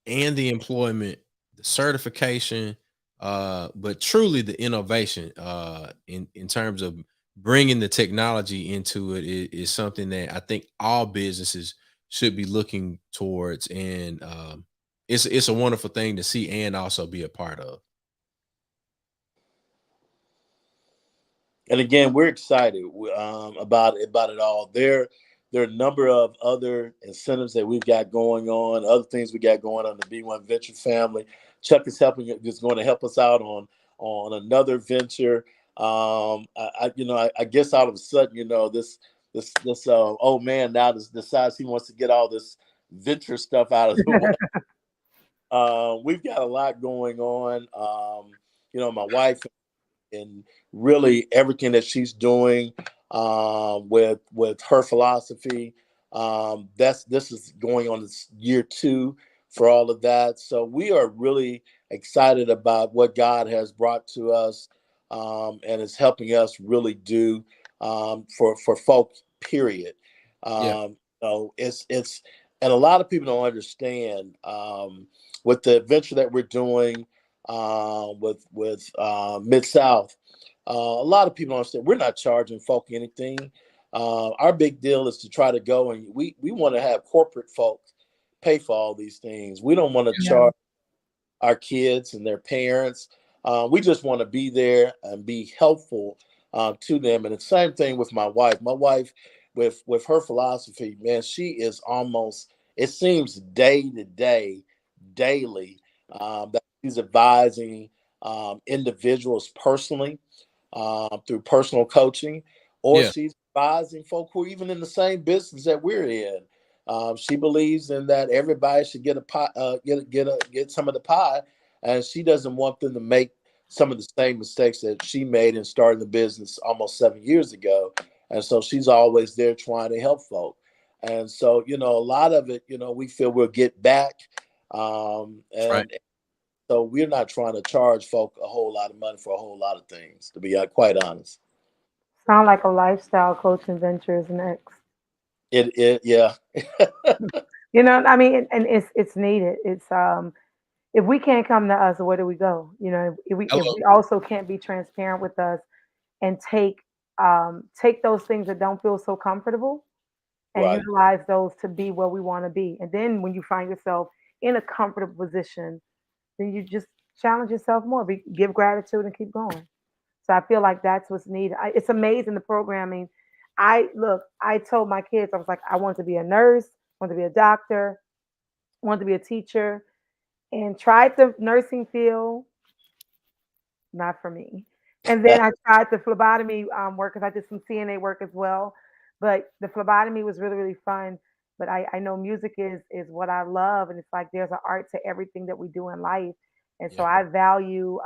and the employment, the certification, but truly the innovation in terms of bringing the technology into it is something that I think all businesses should be looking towards, and it's a wonderful thing to see and also be a part of. And again, we're excited about it all. There are a number of other incentives that we've got going on, other things we got going on the B1 Venture family. Chuck is going to help us out on another venture. I guess all of a sudden, this old man now decides he wants to get all this venture stuff out of the way. We've got a lot going on. My wife and really everything that she's doing with her philosophy. This is going on this year 2 for all of that. So we are really excited about what God has brought to us, and is helping us really do for folk. Period. Yeah, It's and a lot of people don't understand with the adventure that we're doing with Mid South. A lot of people don't understand we're not charging folk anything. Our big deal is to try to go, and we want to have corporate folk pay for all these things. We don't want to Yeah. charge our kids and their parents. We just want to be there and be helpful to them. And the same thing with my wife. My wife, with her philosophy, man, she is almost. It seems day to day, daily, that she's advising individuals personally through personal coaching, or yeah, she's advising folk who are even in the same business that we're in. She believes in that everybody should get a pie, get some of the pie, and she doesn't want them to make some of the same mistakes that she made in starting the business almost 7 years ago. And so she's always there trying to help folk. And so, a lot of it, we feel we'll get back. right. And so we're not trying to charge folk a whole lot of money for a whole lot of things, to be quite honest. Sound like a lifestyle coaching venture is next. Yeah. I mean, and it's needed. It's if we can't come to us, where do we go? If Hello. we also can't be transparent with us and take those things that don't feel so comfortable and Right. utilize those to be where we want to be. And then when you find yourself in a comfortable position, then you just challenge yourself more, give gratitude and keep going. So I feel like that's what's needed. It's amazing the programming. I told my kids, I was like, I want to be a nurse, want to be a doctor, want to be a teacher, and tried the nursing field, not for me. And then I tried the phlebotomy work because I did some CNA work as well. But the phlebotomy was really, really fun. But I know music is what I love, and it's like there's an art to everything that we do in life. And so Yeah. I value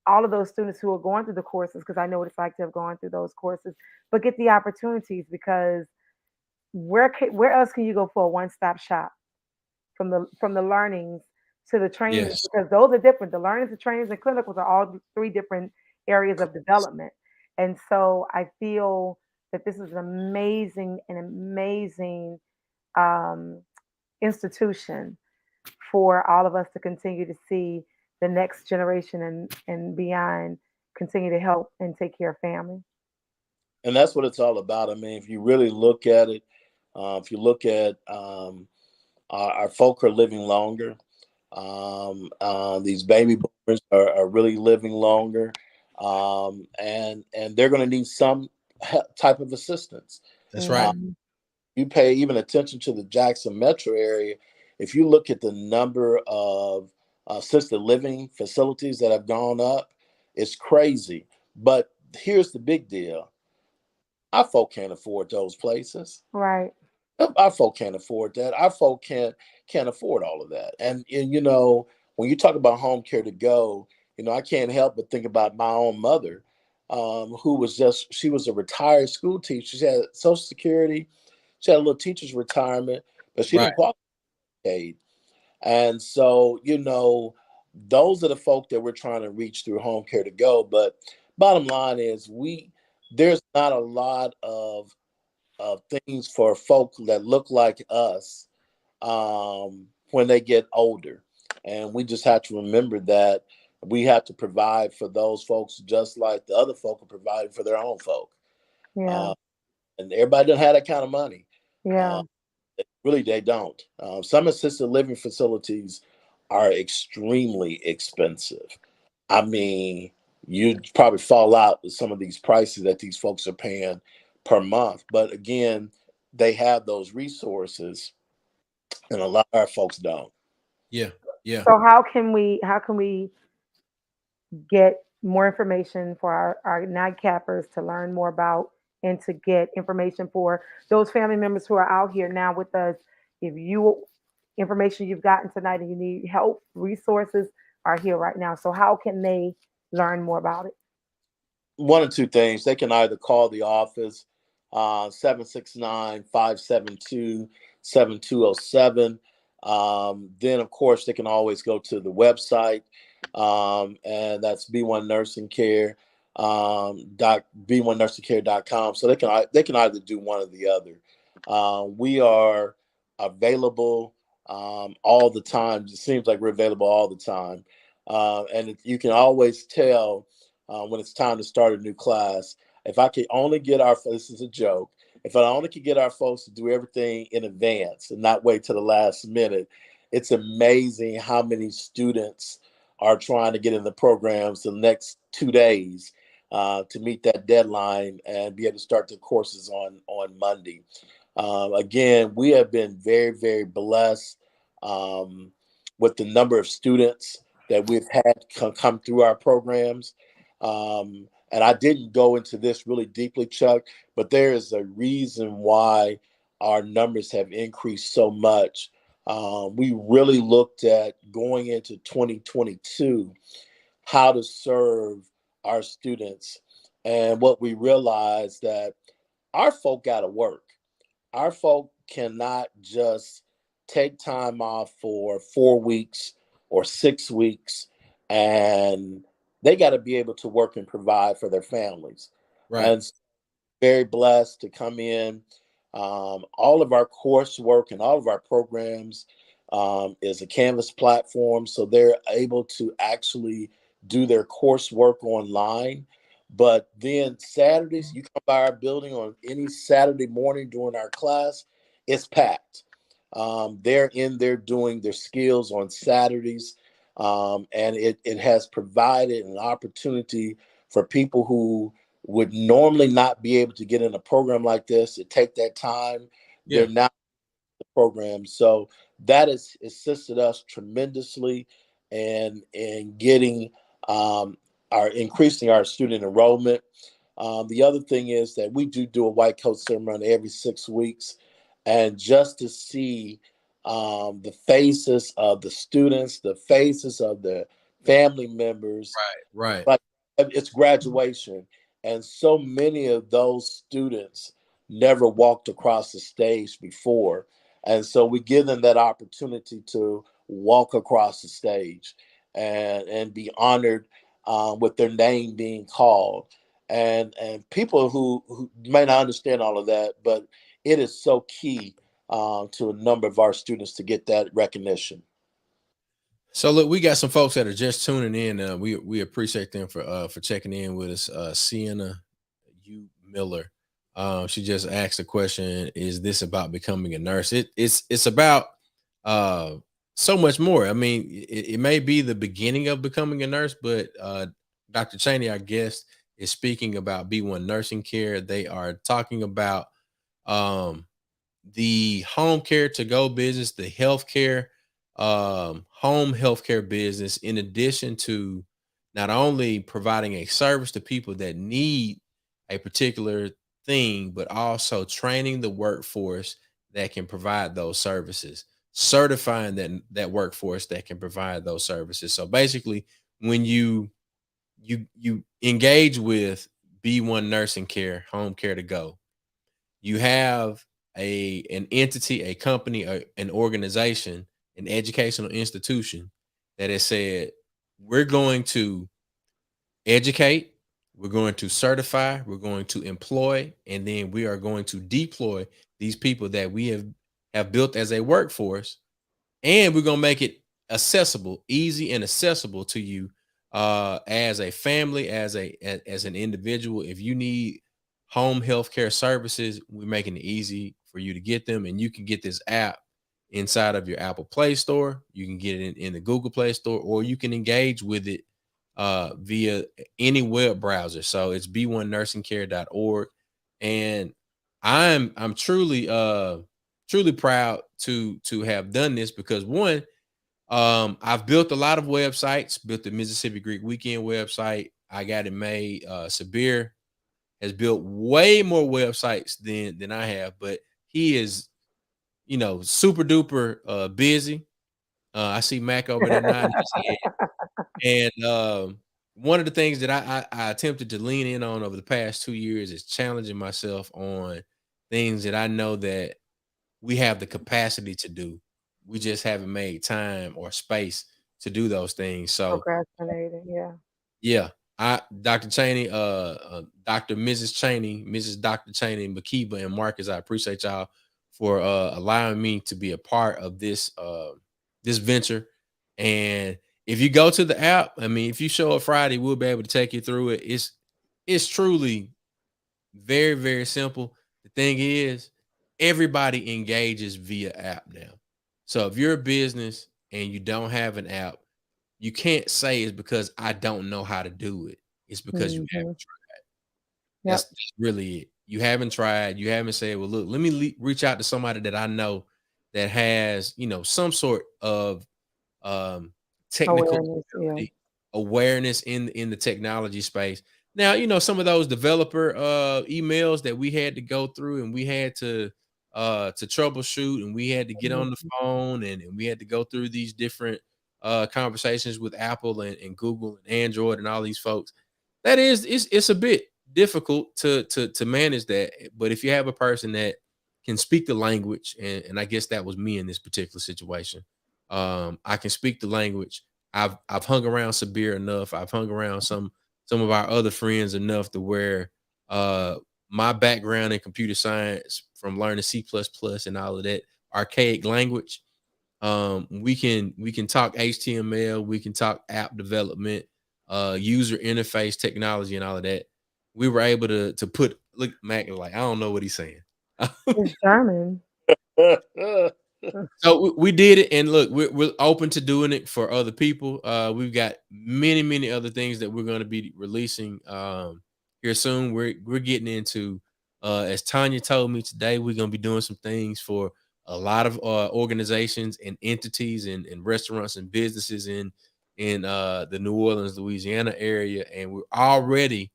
all of those students who are going through the courses because I know what it's like to have gone through those courses, but get the opportunities because where else can you go for a one stop shop from the learnings to the trainings Yes. because those are different. The learnings, the trainings, and clinicals are all three different areas of development. And so I feel that this is an amazing um, institution for all of us to continue to see the next generation and beyond continue to help and take care of family. And that's what it's all about. I mean, if you really look at it, if you look at our folk are living longer. These baby boomers are really living longer, and they're going to need some type of assistance. That's right. Mhm. You pay even attention to the Jackson metro area. If you look at the number of assisted living facilities that have gone up, it's crazy. But here's the big deal: our folk can't afford those places. Right. Our folk can't afford that. Our folk can't afford all of that. And when you talk about home care to go, I can't help but think about my own mother, who she was a retired school teacher. She had Social Security, she had a little teacher's retirement, but she Right. didn't qualify. And so, those are the folk that we're trying to reach through home care to go. But bottom line is there's not a lot of things for folk that look like us when they get older. And we just have to remember that we have to provide for those folks just like the other folk are providing for their own folk. Yeah. Uh, and everybody doesn't have that kind of money. Uh, Yeah. really, they don't. Some assisted living facilities are extremely expensive. I mean, you'd probably fall out with some of these prices that these folks are paying per month. But again, they have those resources, and a lot of our folks don't. Yeah. Yeah. So how can we get more information for our nightcappers to learn more about and to get information for those family members who are out here now with us? If you information you've gotten tonight and you need help, resources are here right now. So how can they learn more about it? One or two things. They can either call the office, 769 Then, of course, they can always go to the website, and that's B1 Nursing Care, b1nursingcare.com. So they can either do one or the other. We are available all the time. It seems like we're available all the time. And you can always tell when it's time to start a new class. If I could only get this is a joke. If I only could get our folks to do everything in advance and not wait till the last minute, it's amazing how many students are trying to get in the programs the next 2 days to meet that deadline and be able to start the courses on Monday. Again, we have been very, very blessed with the number of students that we've had come through our programs. And I didn't go into this really deeply, Chuck, but there is a reason why our numbers have increased so much. We really looked at going into 2022 how to serve our students. And what we realized that our folk got to work. Our folk cannot just take time off for 4 weeks or 6 weeks, and they got to be able to work and provide for their families. Right. And very blessed to come in. All of our coursework and all of our programs is a Canvas platform, so they're able to actually do their coursework online. But then Saturdays, you come by our building on any Saturday morning during our class, it's packed. They're in there doing their skills on Saturdays. And it has provided an opportunity for people who would normally not be able to get in a program like this to take that time. Yeah. They're not the program. So that has assisted us tremendously in getting our increasing our student enrollment. The other thing is that we do a white coat ceremony every 6 weeks, and just to see the faces of the students, the faces of the family members, Right. like it's graduation, and so many of those students never walked across the stage before, and so we give them that opportunity to walk across the stage and be honored with their name being called, and people who may not understand all of that, but it is so key to a number of our students to get that recognition. So look, we got some folks that are just tuning in. We appreciate them for checking in with us. Sienna U Miller, she just asked the question: is this about becoming a nurse? It's about uh, so much more. I mean, it may be the beginning of becoming a nurse, but Dr. Chaney, our guest, is speaking about B1 nursing care. They are talking about um, the home care to go business, the healthcare, home healthcare business, in addition to not only providing a service to people that need a particular thing, but also training the workforce that can provide those services, certifying that workforce that can provide those services. So basically, when you engage with B1 nursing care, home care to go, you have an entity, a company, an organization, an educational institution that has said, we're going to educate, we're going to certify, we're going to employ, and then we are going to deploy these people that we have built as a workforce, and we're gonna make it accessible, easy and accessible to you as a family, as an individual. If you need home health care services, we're making it easy for you to get them, and you can get this app inside of your Apple Play Store. You can get it in the Google Play Store, or you can engage with it via any web browser. So it's b1nursingcare.org, and I'm truly proud to have done this because, one, I've built a lot of websites, built the Mississippi Greek Weekend website. I got it made. Sabir has built way more websites than I have, but he is, super duper busy. I see Mac over there nodding his head. And one of the things that I attempted to lean in on over the past 2 years is challenging myself on things that I know that we have the capacity to do. We just haven't made time or space to do those things. So Procrastinating, yeah. yeah, Dr. Cheney, Dr. Mrs. Cheney, Mrs. Dr. Cheney, Makiba, and Marcus, I appreciate y'all for allowing me to be a part of this venture. And if you go to the app, I mean, if you show up Friday, we'll be able to take you through it. It's truly very, very simple. The thing is, everybody engages via app now. So if you're a business and you don't have an app, you can't say it's because I don't know how to do it. It's because you haven't Mhm. tried. That's, Yep. that's really it. You haven't tried. You haven't said, well, look, let me reach out to somebody that I know that has, some sort of um, technical Awareness, yeah. ability, awareness in the technology space. Now, some of those developer emails that we had to go through, and we had to troubleshoot, and we had to get on the Mhm. phone, and we had to go through these different conversations with Apple and Google and Android and all these folks. That is, it's a bit difficult to manage that. But if you have a person that can speak the language, and I guess that was me in this particular situation. I can speak the language. I've hung around Sabir enough. I've hung around some of our other friends enough to where uh my background in computer science, from learning C++ and all of that archaic language, we can talk HTML, we can talk app development, user interface technology, and all of that. we were able to put look Mac like I don't know what he's saying. It's German. So we did it, and look, we're open to doing it for other people. We've got many other things that we're going to be releasing here soon. We're getting into, as Tanya told me today, we're going to be doing some things for a lot of organizations and entities and restaurants and businesses in the New Orleans, Louisiana area, and we're already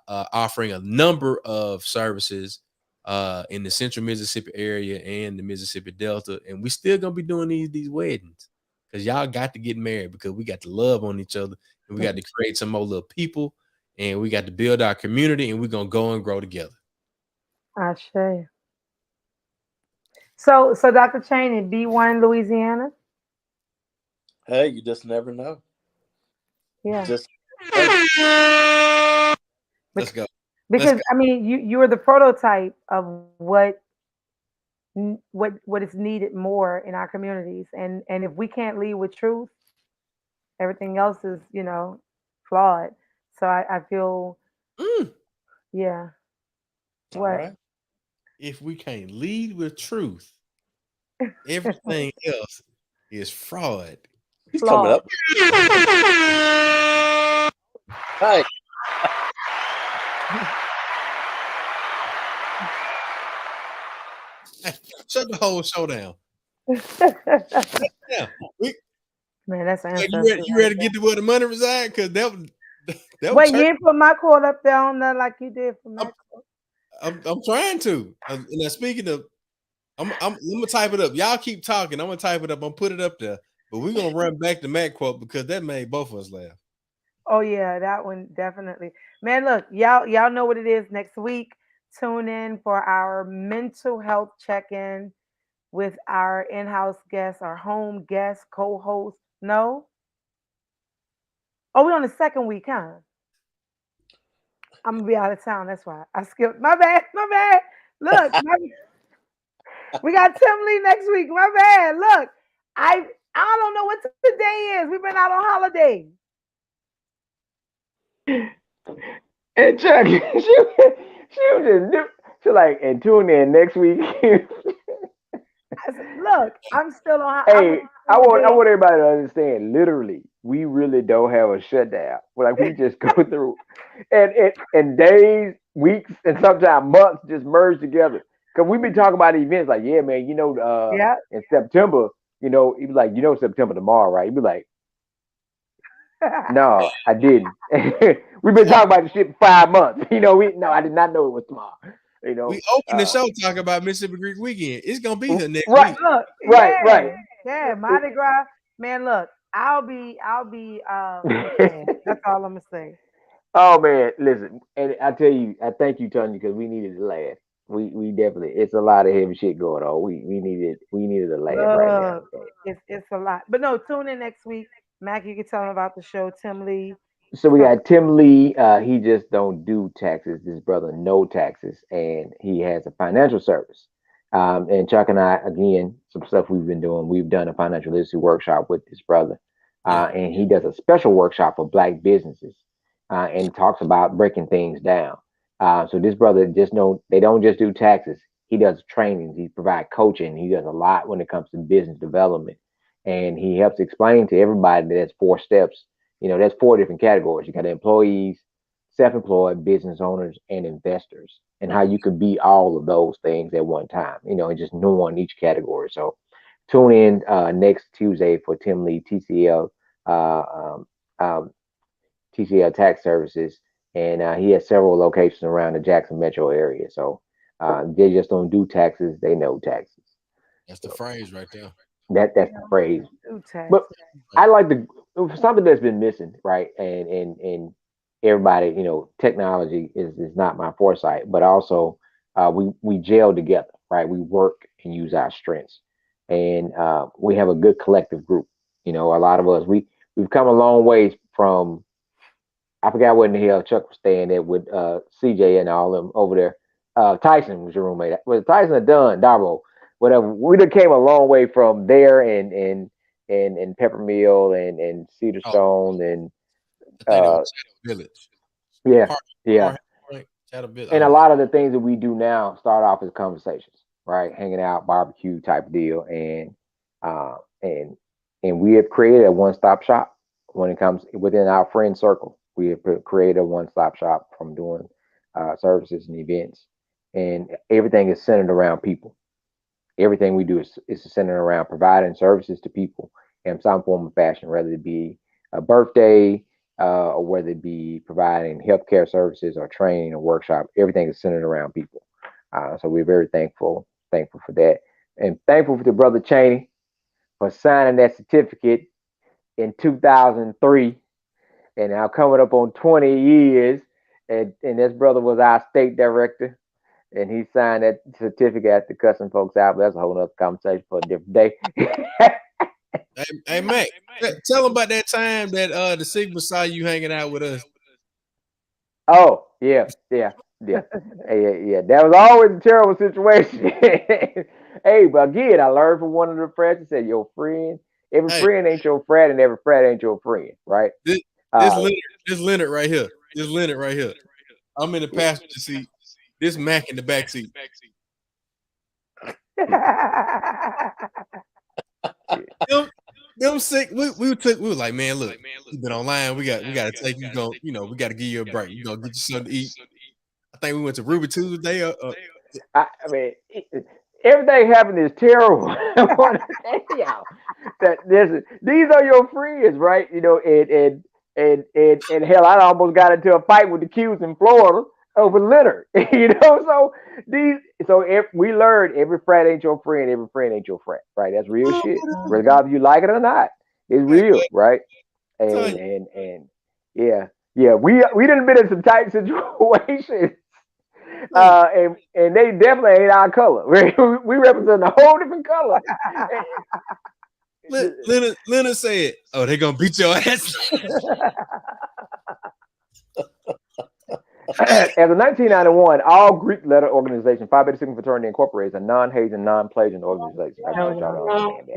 offering a number of services in the central Mississippi area and the Mississippi Delta. And we still gonna be doing these weddings because y'all got to get married because we got to love on each other and we got to create some more little people and we got to build our community and we're gonna go and grow together. Ashe. So Dr. Chaney, B1 Louisiana? Hey, you just never know. Yeah. Just Let's go. Because I mean, you are the prototype of what is needed more in our communities, and if we can't lead with truth, everything else is flawed. So I feel yeah. all What? right. If we can't lead with truth, everything else is fraud. He's coming Flawed. up. Hey. Shut the whole show down. Yeah, Man, that's an you ready to get to where the money reside? Because that Wait, you ain't put my quote up there on there like you did for my quote. I'm trying to. And now speaking of, I'm gonna type it up. Y'all keep talking. I'm gonna type it up. I'm gonna put it up there. But we're gonna run back to Matt quote because that made both of us laugh. Oh yeah, that one definitely. Man, look, y'all know what it is next week. Tune in for our mental health check-in with our in-house guest, our home guest, co-host. No? Oh, we're on the second week, huh? I'm gonna be out of town. That's why I skipped. My bad. Look, we got Tim Lee next week. My bad. Look, I don't know what the day is. We've been out on holiday. And Chuck, she was just she like and tune in next week. I said, look, I'm still on. Hey, I want everybody to understand. Literally, we really don't have a shutdown. Like we just go through, and days, weeks, and sometimes months just merge together. Cause we've been talking about events like, yeah, man, Yeah. in September, he'd be like, September tomorrow, right? He'd be like, no, I didn't. We've been talking about the shit for 5 months. I did not know it was tomorrow. We open the show talking about Mississippi Greek Weekend. It's gonna be here next right, week. Look, right. Yeah, Mardi Gras. Man, look, I'll be that's all I'm gonna say. Oh man, listen, and I tell you, I thank you, Tony, because we needed to laugh. We definitely, it's a lot of heavy shit going on. We needed a laugh right now. Look, it's a lot. But no, tune in next week. Mac, you can tell them about the show. Tim Lee. So we got Tim Lee. He just don't do taxes. This brother no taxes, and he has a financial service. And Chuck and I, again, some stuff we've been doing. We've done a financial literacy workshop with this brother, and he does a special workshop for Black businesses, and talks about breaking things down. So this brother they don't just do taxes. He does trainings. He provides coaching. He does a lot when it comes to business development, and he helps explain to everybody that there's 4 steps. There's 4 different categories. You got employees, self-employed, business owners, and investors, and how you could be all of those things at one time, and just knowing each category. So tune in next Tuesday for Tim Lee, TCL, TCL Tax Services, and he has several locations around the Jackson metro area. So they just don't do taxes; they know taxes. That's the phrase right there. That's the phrase. But I like something that's been missing, right? And everybody, technology is not my foresight, but also we gel together, right? We work and use our strengths, and we have a good collective group. A lot of us we've come a long ways from. I forgot what in the hell Chuck was staying at with CJ and all them over there. Tyson was your roommate. Was Tyson or Dunn, Darbo, whatever. We done came a long way from there and Peppermill and Cedar Stone and I think it was Village. yeah. Chat a bit. And a lot of the things that we do now start off as conversations, right? Hanging out, barbecue type deal, uh, and and we have created a one-stop shop when it comes within our friend circle. We have created a one-stop shop from doing services and events, and everything is centered around people. Everything we do is centered around providing services to people in some form of fashion, whether it be a birthday, or whether it be providing healthcare services or training or workshop. Everything is centered around people. So we're very thankful for that, and thankful for the brother Chaney for signing that certificate in 2003, and now coming up on 20 years. And this brother was our state director, and he signed that certificate after cussing folks out. But that's a whole other conversation for a different day. Hey Mac, tell them about that time that the Sigma saw you hanging out with us. Oh, yeah. Hey, yeah. That was always a terrible situation. Hey, but again, I learned from one of the friends. He said, "Your friend, every Hey, friend ain't your friend, and every friend ain't your friend." Right? this Uh, Leonard right here. This Leonard right here. I'm in the passenger seat. This Mac in the back seat. Them sick. We were like, man, look, you been online. We got to take you. We got to give you a break. We gonna get you something to eat. I think we went to Ruby Tuesday. I mean, everything happened is terrible. I want to tell y'all that these are your friends, right? And hell, I almost got into a fight with the Qs in Florida over Leonard. So if we learned every friend ain't your friend, every friend ain't your friend, right? That's real shit. Regardless if you like it or not, it's real, right? And yeah, we didn't been in some tight situations. And they definitely ain't our color. We represent a whole different color. Leonard said, "Oh, they gonna beat your ass." As of 1991, all Greek letter organization, Phi Beta Sigma Fraternity Incorporated, is a non-hazing, non-plagiaring organization. I want y'all to understand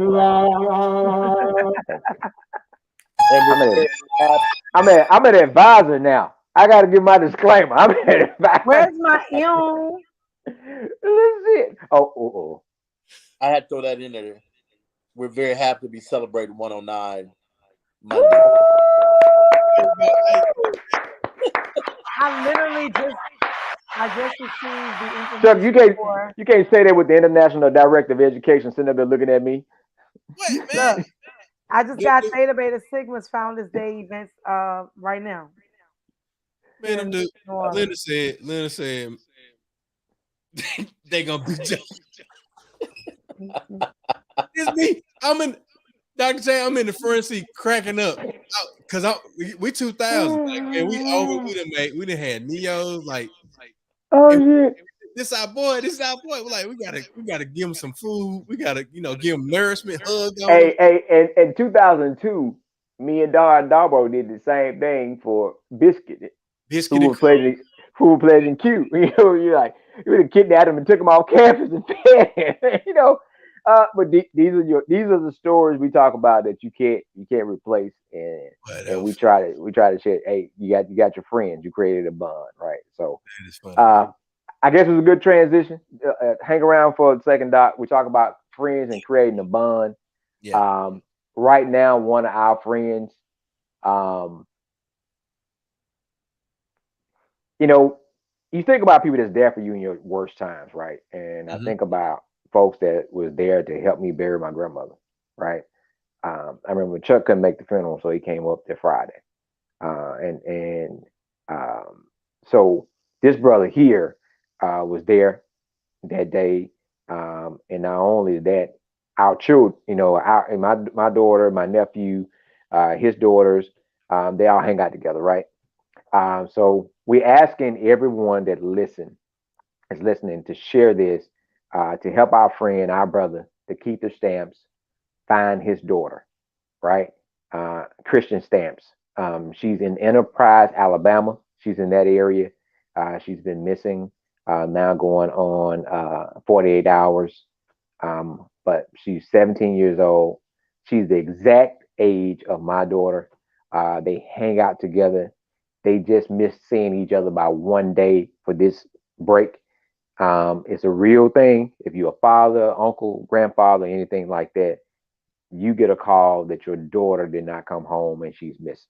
that. I'm an advisor now. I got to give my disclaimer. I'm an advisor. Where's my ew? Listen. Oh. I had to throw that in there. We're very happy to be celebrating 109 Monday. I literally just received the information. Chuck, you can't say that with the International Director of Education sitting up there looking at me. What, man? Look, I just got Theta Beta Sigma's Founders Day events right now. Man, Leonard said they gonna beat you. It's me. Dr. J, I'm in the front seat cracking up. Cause we 2000. Like, man, we done had Neos, like, oh shit. This our boy. We're like, we gotta give him some food. We gotta, give him nourishment, hug on him. Hey, in 2002, me and Darbo did the same thing for Biscuit who were pledging Q. You're like, you would have kidnapped him and took him off campus and fed him. But these are the stories we talk about that you can't replace, and we try to share. Hey, you got your friends. You created a bond, right? So, I guess it was a good transition. Hang around for a second, Doc. We talk about friends and creating a bond. Yeah. Right now, one of our friends, you think about people that's there for you in your worst times, right? And I think about folks that was there to help me bury my grandmother, right? I remember Chuck couldn't make the funeral, so he came up there Friday. So this brother here was there that day. And not only that, our children, my daughter, my nephew, his daughters, they all hang out together, right? So we're asking everyone that is listening to share this, to help our friend, our brother, to keep the stamps, find his daughter, right? Christian Stamps. She's in Enterprise, Alabama. She's in that area. She's been missing, now going on 48 hours. But she's 17 years old. She's the exact age of my daughter. They hang out together. they just missed seeing each other by one day for this break. It's a real thing. If you're a father, uncle, grandfather, anything like that, you get a call that your daughter did not come home and she's missing.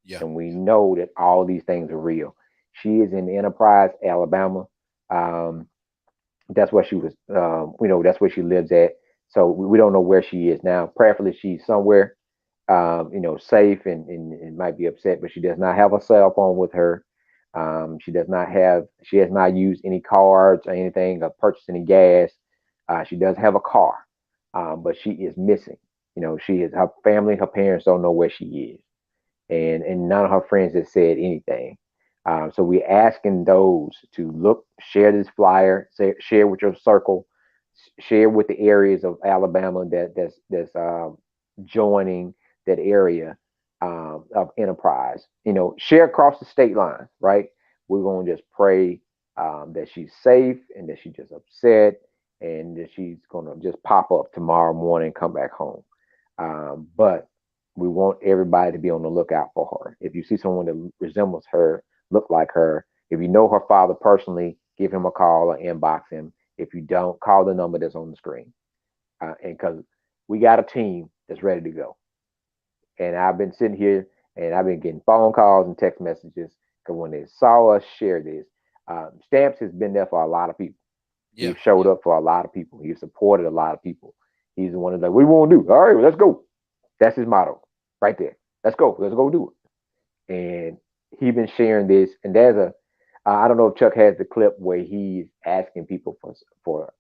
Yeah. And we know that all these things are real. She is in Enterprise, Alabama. Um, that's where she was. That's where she lives at. So we don't know where she is now. Prayerfully, she's somewhere, safe and might be upset, but she does not have a cell phone with her. She does not have. She has not used any cards or anything or purchased any gas. She does have a car, but she is missing. She is her family. Her parents don't know where she is, and none of her friends have said anything. So we're asking those to look, share this flyer, share with your circle, share with the areas of Alabama that's joining that area of enterprise. Share across the state line, right? We're gonna just pray that she's safe and that she's just upset and that she's gonna just pop up tomorrow morning and come back home. But we want everybody to be on the lookout for her. If you see someone that resembles her, look like her, if you know her father personally, give him a call or inbox him. If you don't, call the number that's on the screen. And because we got a team that's ready to go. And I've been sitting here and I've been getting phone calls and text messages because when they saw us share this, Stamps has been there for a lot of people. Yeah. He's showed up for a lot of people. He's supported a lot of people. He's the one that's like, what do you want to do? All right, well, let's go. That's his motto right there. Let's go. Let's go do it. And he's been sharing this. And I don't know if Chuck has the clip where he's asking people for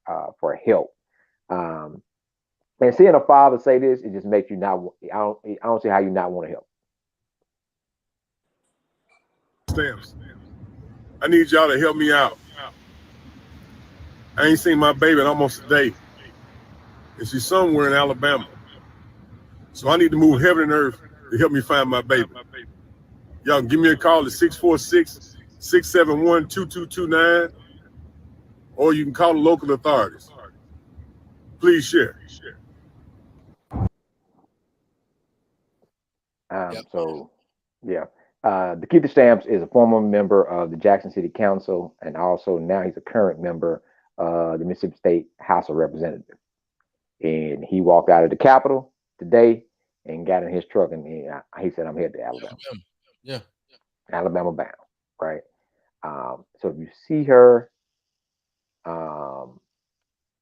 help. Um, and seeing a father say this, it just makes you not. I don't see how you not want to help. Stamps. I need y'all to help me out. I ain't seen my baby in almost a day. And she's somewhere in Alabama. So I need to move heaven and earth to help me find my baby. Y'all can give me a call at 646-671-2229, or you can call the local authorities. Please share. Yep. So, yeah. The Keith Stamps is a former member of the Jackson City Council, and also now he's a current member of the Mississippi State House of Representatives. And he walked out of the Capitol today and got in his truck, and he said, "I'm headed to Alabama, Yeah. Alabama bound." Right. So if you see her, um,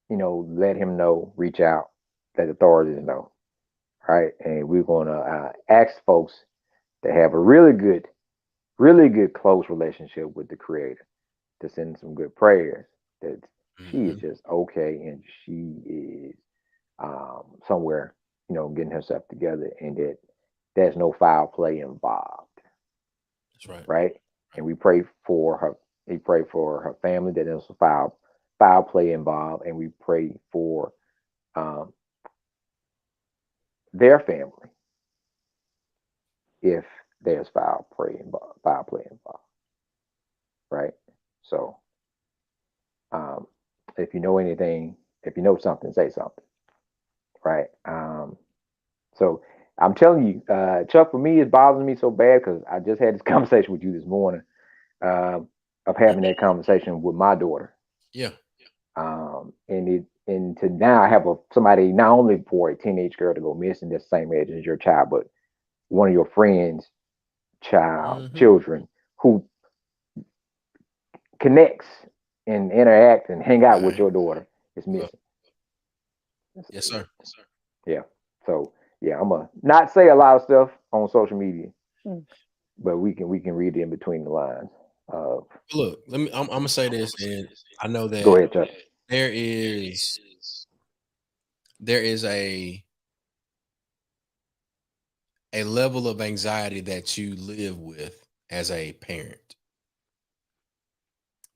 let him know, reach out, let authorities know. Right. And we're going to ask folks to have a really good close relationship with the Creator, to send some good prayers that she is Mm-hmm. just okay and she is somewhere, getting herself together, and that there's no foul play involved, That's right. right? And we pray for her. We pray for her family that there's no foul play involved, and we pray for um, their family if there's foul play involved, right? So um, if you know anything, if you know something, say something, right? So I'm telling you, Chuck, for me, it's bothering me so bad because I just had this conversation with you this morning, uh, of having that conversation with my daughter. Yeah. And to now I have somebody, not only for a teenage girl to go missing that's the same age as your child, but one of your friends' Mm-hmm. children who connects and interact and hang out with Right. your daughter is Well, missing. yes, sir. Yeah. So yeah, I'm gonna not say a lot of stuff on social media, Mm. but we can read it in between the lines. Look, I'm gonna say this, and I know Go that ahead, Chuck. there is there is a level of anxiety that you live with as a parent.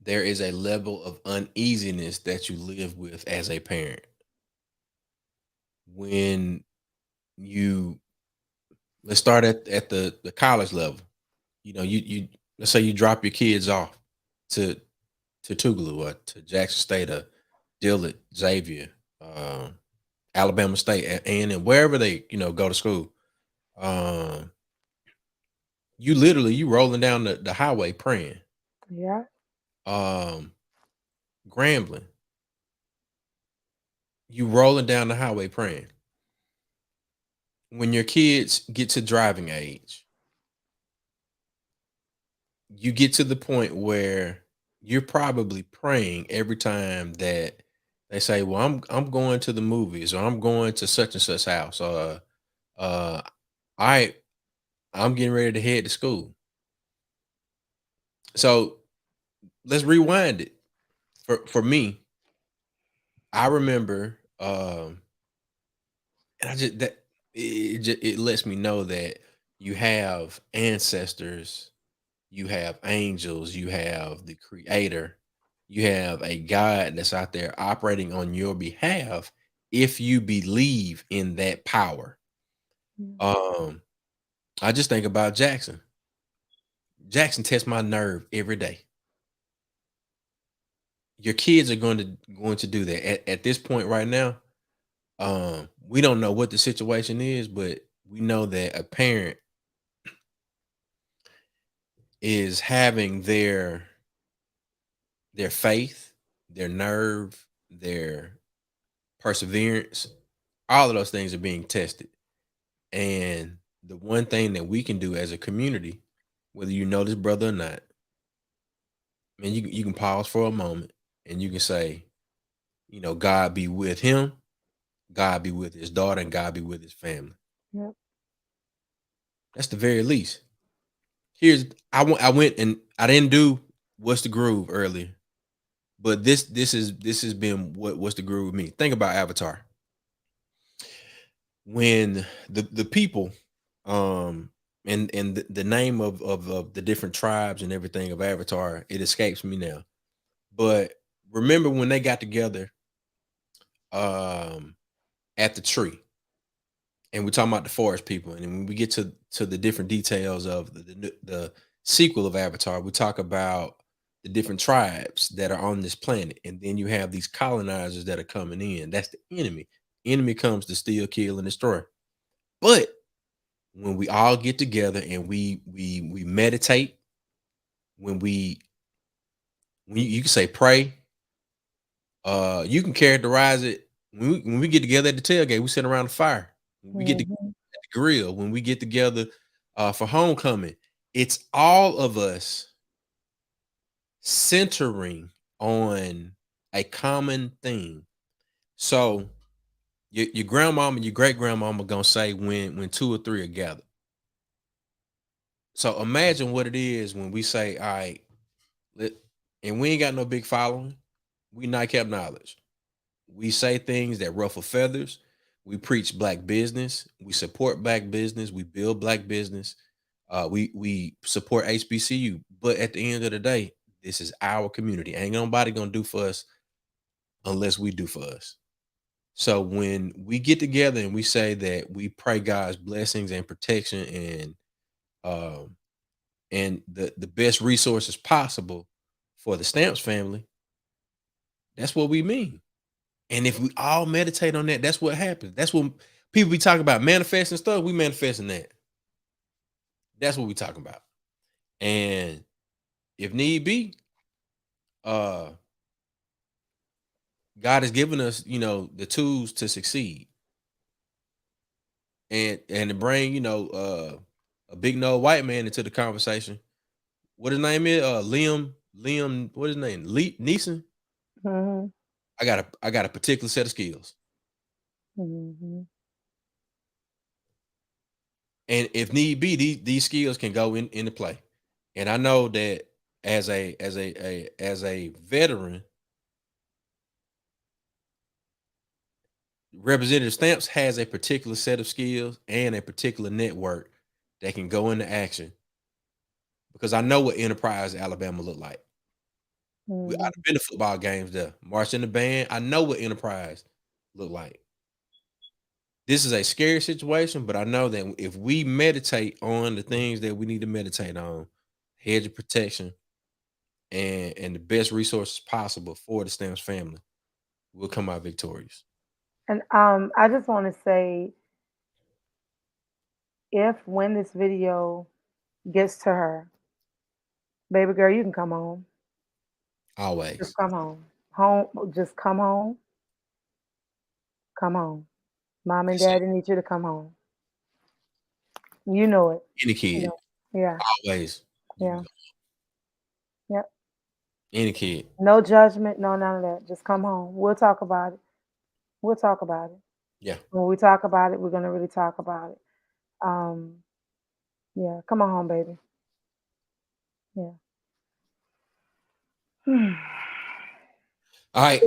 There is a level of uneasiness that you live with as a parent when you let's start at the college level. You let's say you drop your kids off to Tougaloo or to Jackson State or Dillard, Xavier, um, Alabama State, and wherever they go to school. Um, you literally you rolling down the highway praying. Yeah. Grambling, you rolling down the highway praying. When your kids get to driving age, you get to the point where you're probably praying every time that they say, "Well, I'm going to the movies, or I'm going to such and such house, or uh, I I'm getting ready to head to school." So let's rewind it. For me, I remember, and I just that it lets me know that you have ancestors, you have angels, you have the creator, you have a God that's out there operating on your behalf if you believe in that power. Mm. Um, I just think about Jackson. Jackson tests my nerve every day. Your kids are going to do that. At this point right now, we don't know what the situation is, but we know that a parent is having their faith, their nerve, their perseverance, all of those things are being tested. And the one thing that we can do as a community, whether you know this brother or not, man, you can pause for a moment and you can say, God be with him, God be with his daughter, and God be with his family. Yep. That's the very least. I went and I didn't do what's the groove earlier, but this has been what's the groove with me. Think about Avatar. When the people, um and the name of the different tribes and everything of Avatar, it escapes me now. But remember when they got together um at the tree, and we're talking about the forest people, and then when we get to the different details of the sequel of Avatar, we talk about the different tribes that are on this planet, and then you have these colonizers that are coming in. That's the enemy. Enemy comes to steal, kill, and destroy. But when we all get together and we meditate, when you can say pray, you can characterize it when we get together at the tailgate, we sit around the fire. When we get together Mhm. at the grill, when we get together for homecoming, it's all of us centering on a common thing. So your grandmama and your great grandmama gonna say when two or three are gathered. So imagine what it is when we say, all right, let, and we ain't got no big following. We nightcap knowledge. We say things that ruffle feathers. We preach black business. We support black business. We build black business. We support HBCU. But at the end of the day, this is our community. Ain't nobody gonna do for us unless we do for us. So when we get together and we say that we pray God's blessings and protection um and the best resources possible for the Stamps family, that's what we mean. And if we all meditate on that, that's what happens. That's what people be talking about, manifesting stuff. We manifesting that. That's what we talking about. And if need be, uh, God has given us, the tools to succeed and to bring, a big no white man into the conversation. What his name is? Liam. What his name? Neeson. Mhm. I got a particular set of skills, Mhm. and if need be, these skills can go into play. And I know that as a veteran, Representative Stamps has a particular set of skills and a particular network that can go into action because I know what Enterprise Alabama look like. I've Mhm. been to football games there, marching the band. I know what Enterprise look like. This is a scary situation, but I know that if we meditate on the things that we need to meditate on, hedge of protection and the best resources possible for the Stamps family, we'll come out victorious. And I just want to say, if when this video gets to her, baby girl, you can come home. Just Always. come home. Home, just come home. Come home. Mom and That's it. daddy need you to come home. You know it. Any You kid. know. Yeah. Always. You can Yeah. go. Yep. Any kid. No judgment, no none of that. Just come home. We'll talk about it. We'll talk about it. Yeah. When we talk about it, we're gonna really talk about it. Um, yeah, come on home, baby. Yeah. All right.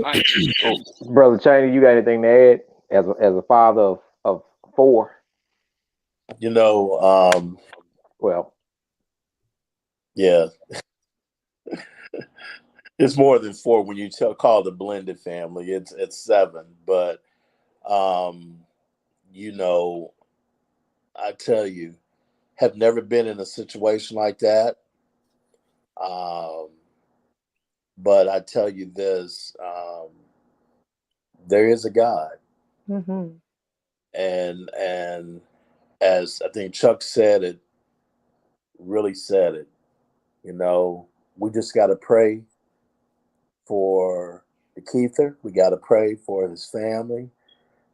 Brother Chaney, you got anything to add as a father of four? You know, Well, yeah, it's more than four when you call it a blended family. It's seven, but um, you know, I tell you, have never been in a situation like that. Um, but I tell you this, there is a God, Mm-hmm. and as I think Chuck said it, really said it. You know, we just got to pray for the Keither. We got to pray for his family.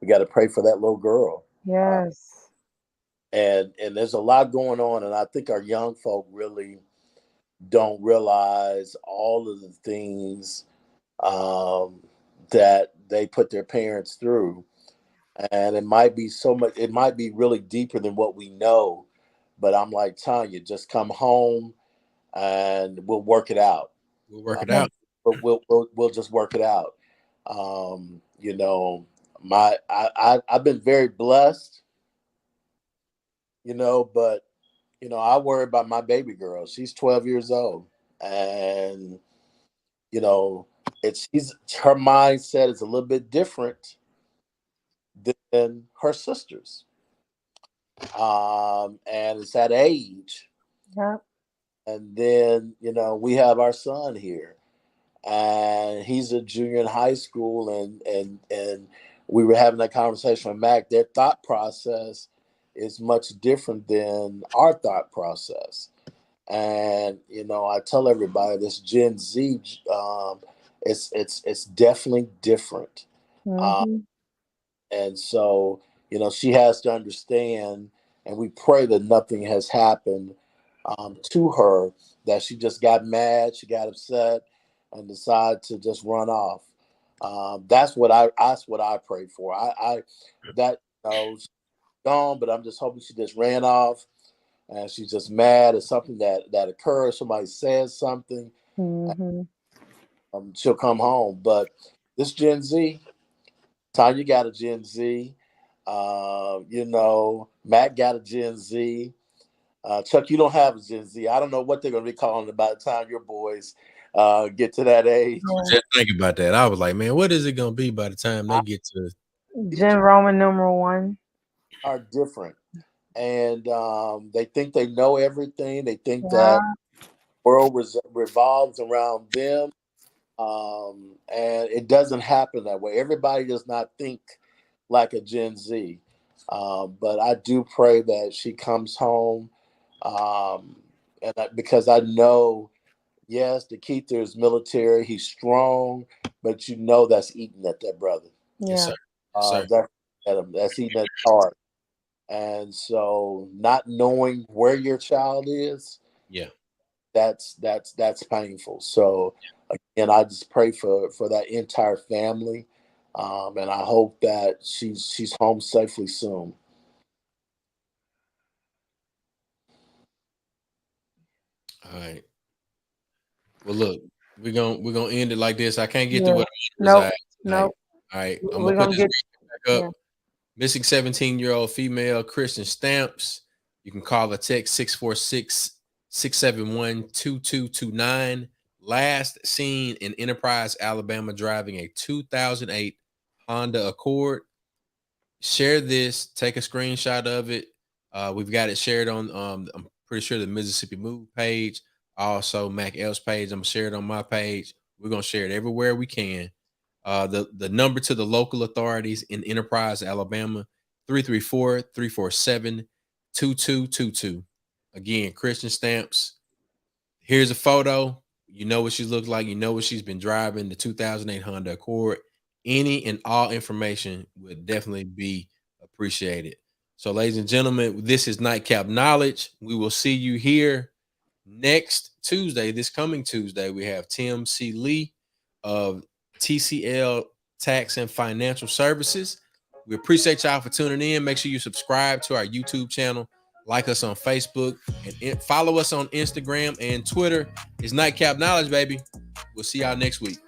We got to pray for that little girl. Uh, Yes. and there's a lot going on, and I think our young folk really don't realize all of the things um, that they put their parents through, and it might be so much. It might be really deeper than what we know. But I'm like Tanya, just come home and we'll work it out. We'll work Uh, it Yeah. out. but we'll just work it out. You know, I've been very blessed, you know, but you know, I worry about my baby girl. She's 12 years old, and you know, it's she's her mindset is a little bit different than her sisters, and it's at age. Yep. And then you know, we have our son here, and he's a junior in high school, and we were having that conversation with Mac. Their thought process is much different than our thought process. And you know, I tell everybody this Gen Z, it's definitely different. Um, Mm-hmm. and so, you know, she has to understand, and we pray that nothing has happened to her, that she just got mad, she got upset, and decided to just run off. That's what I pray for. I that you know, she's gone, but I'm just hoping she just ran off and she's just mad at something that occurred. Somebody says something, Mm-hmm. she'll come home. But this Gen Z, Tanya got a Gen Z. You know, Matt got a Gen Z. Chuck, you don't have a Gen Z. I don't know what they're going to be calling it by the time your boys get to that age. I was just thinking about that. I was like, man, what is it gonna be by the time they I, get to Gen Roman numeral one. are different, and they think they know everything. They think Yeah. that world revolves around them, and it doesn't happen that way. Everybody does not think like a Gen Z, but I do pray that she comes home, um, because I know, yes, the Keither is military. He's strong, but you know that's eating at that brother. yes, Yeah. sir. Yes, sir. That's at him. That's eating at his heart. And so, not knowing where your child is, Yeah. that's painful. So again, I just pray for that entire family, and I hope that she's home safely soon. All right. Well, look, we're gonna end it like this. I can't get to Yeah. what I Nope. reside tonight. Nope. All right, I'm gonna We're put gonna this get. back up. Yeah. Missing 17-year-old female Christian Stamps. You can call or text 646-671-2229. Last seen in Enterprise, Alabama, driving a 2008 Honda Accord. Share this, take a screenshot of it. We've got it shared on I'm pretty sure the Mississippi Move page, also Mac L's page. I'm gonna share it on my page. We're gonna share it everywhere we can. The number to the local authorities in Enterprise, Alabama, 334-347-2222. Again, Christian Stamps. Here's a photo. You know what she looks like. You know what she's been driving, the 2008 Honda Accord. Any and all information would definitely be appreciated. So, ladies and gentlemen, this is Nightcap Knowledge. We will see you here next Tuesday. This coming Tuesday, we have Tim C. Lee of TCL Tax and Financial Services. We appreciate y'all for tuning in. Make sure you subscribe to our YouTube channel, like us on Facebook, and follow us on Instagram and Twitter. It's Nightcap Knowledge, baby. We'll see y'all next week.